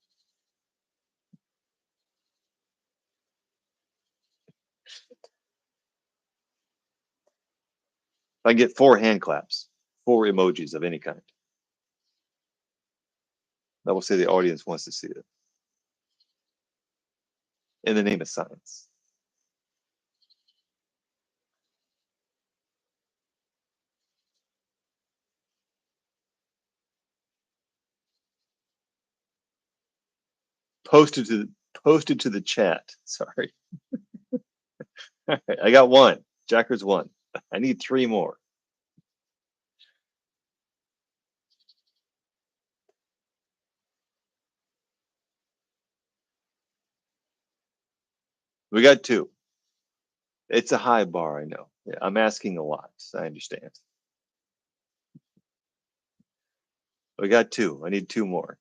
Speaker 1: If I can get four hand claps, four emojis of any kind, that will say the audience wants to see it in the name of science. Posted to posted to the chat. Sorry. I got one. Jacker's one. I need three more. We got two. It's a high bar, I know. Yeah, I'm asking a lot. I understand. We got two. I need two more.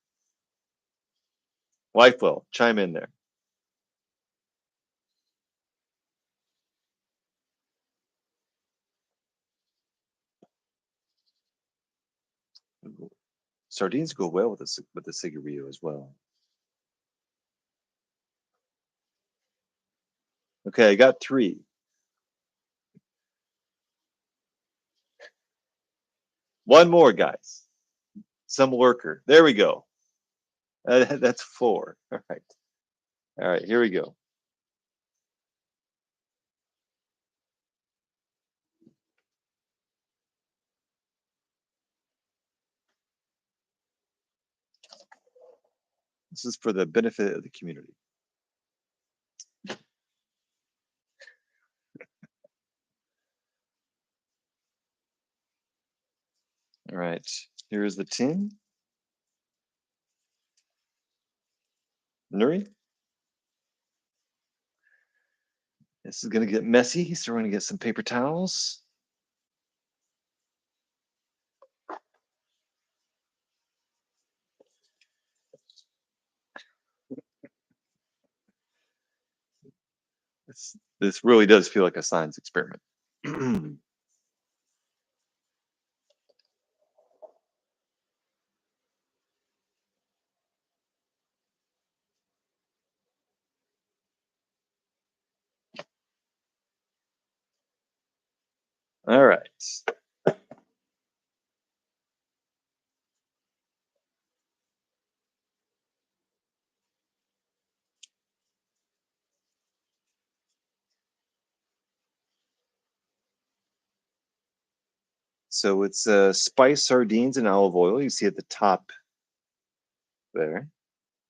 Speaker 1: Wife will chime in there. Sardines go well with the cigarillo as well. Okay, I got three. One more, guys. Some lurker. There we go. That's four. All right. All right, here we go. This is for the benefit of the community. All right, here's the tin. Nuri. This is gonna get messy, so we're gonna get some paper towels. This really does feel like a science experiment. All right. So it's spiced sardines and olive oil. You see at the top there.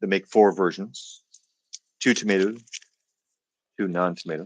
Speaker 1: They make four versions: two tomato, two non-tomato.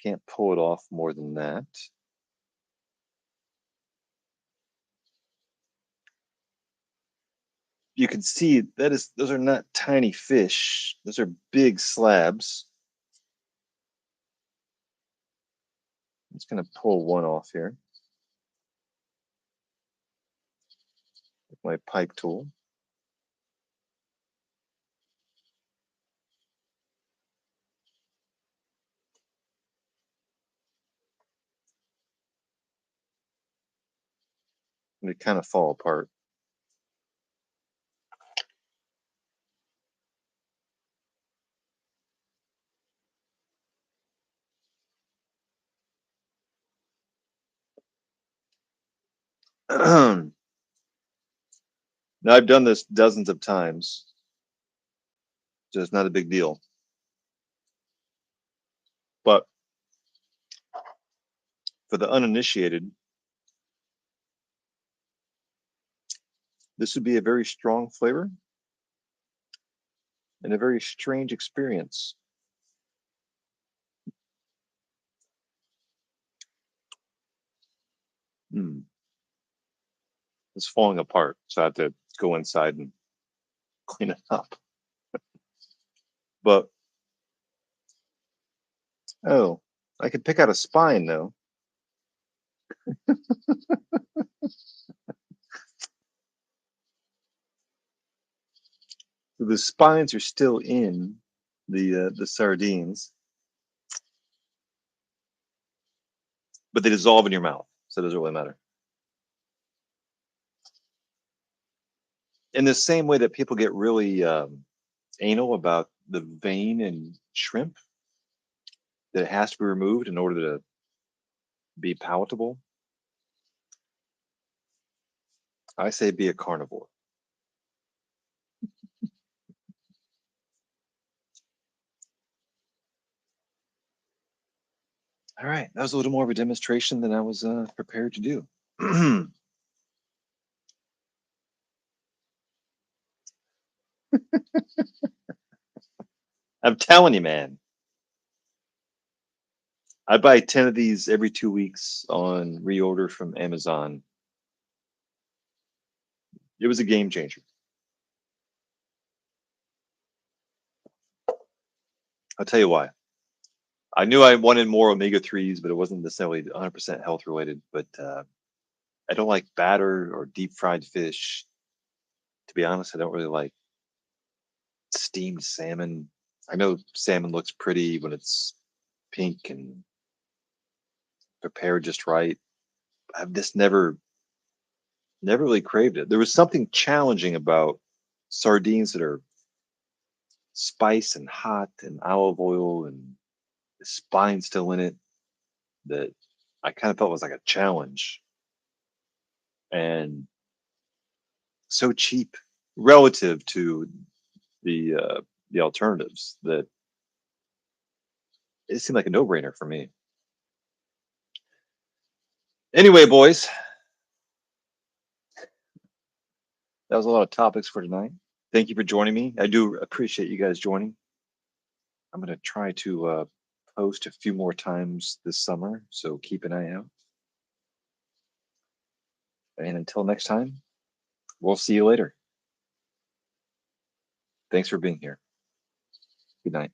Speaker 1: Can't pull it off more than that. You can see that is those are not tiny fish. Those are big slabs. I'm just gonna pull one off here with my pike tool. And they kind of fall apart. Now I've done this dozens of times, so it's not a big deal. But for the uninitiated, this would be a very strong flavor and a very strange experience. Mm, it's falling apart, so I have to go inside and clean it up. But oh, I could pick out a spine though. The spines are still in the sardines, but they dissolve in your mouth, so it doesn't really matter. In the same way that people get really anal about the vein in shrimp, that it has to be removed in order to be palatable, I say be a carnivore. All right, that was a little more of a demonstration than I was prepared to do. I'm telling you, man. I buy 10 of these every 2 weeks on reorder from Amazon. It was a game changer. I'll tell you why. I knew I wanted more omega 3s, but it wasn't necessarily 100% health related. But I don't like batter or deep fried fish. To be honest, I don't really like steamed salmon. I know salmon looks pretty when it's pink and prepared just right. I've just never really craved it. There was something challenging about sardines that are spiced and hot and olive oil and the spine still in it that I kind of felt was like a challenge and so cheap relative to the alternatives that it seemed like a no-brainer for me. Anyway, boys, that was a lot of topics for tonight. Thank you for joining me. I do appreciate you guys joining. I'm going to try to post a few more times this summer, so keep an eye out. And until next time, we'll see you later. Thanks for being here. Good night.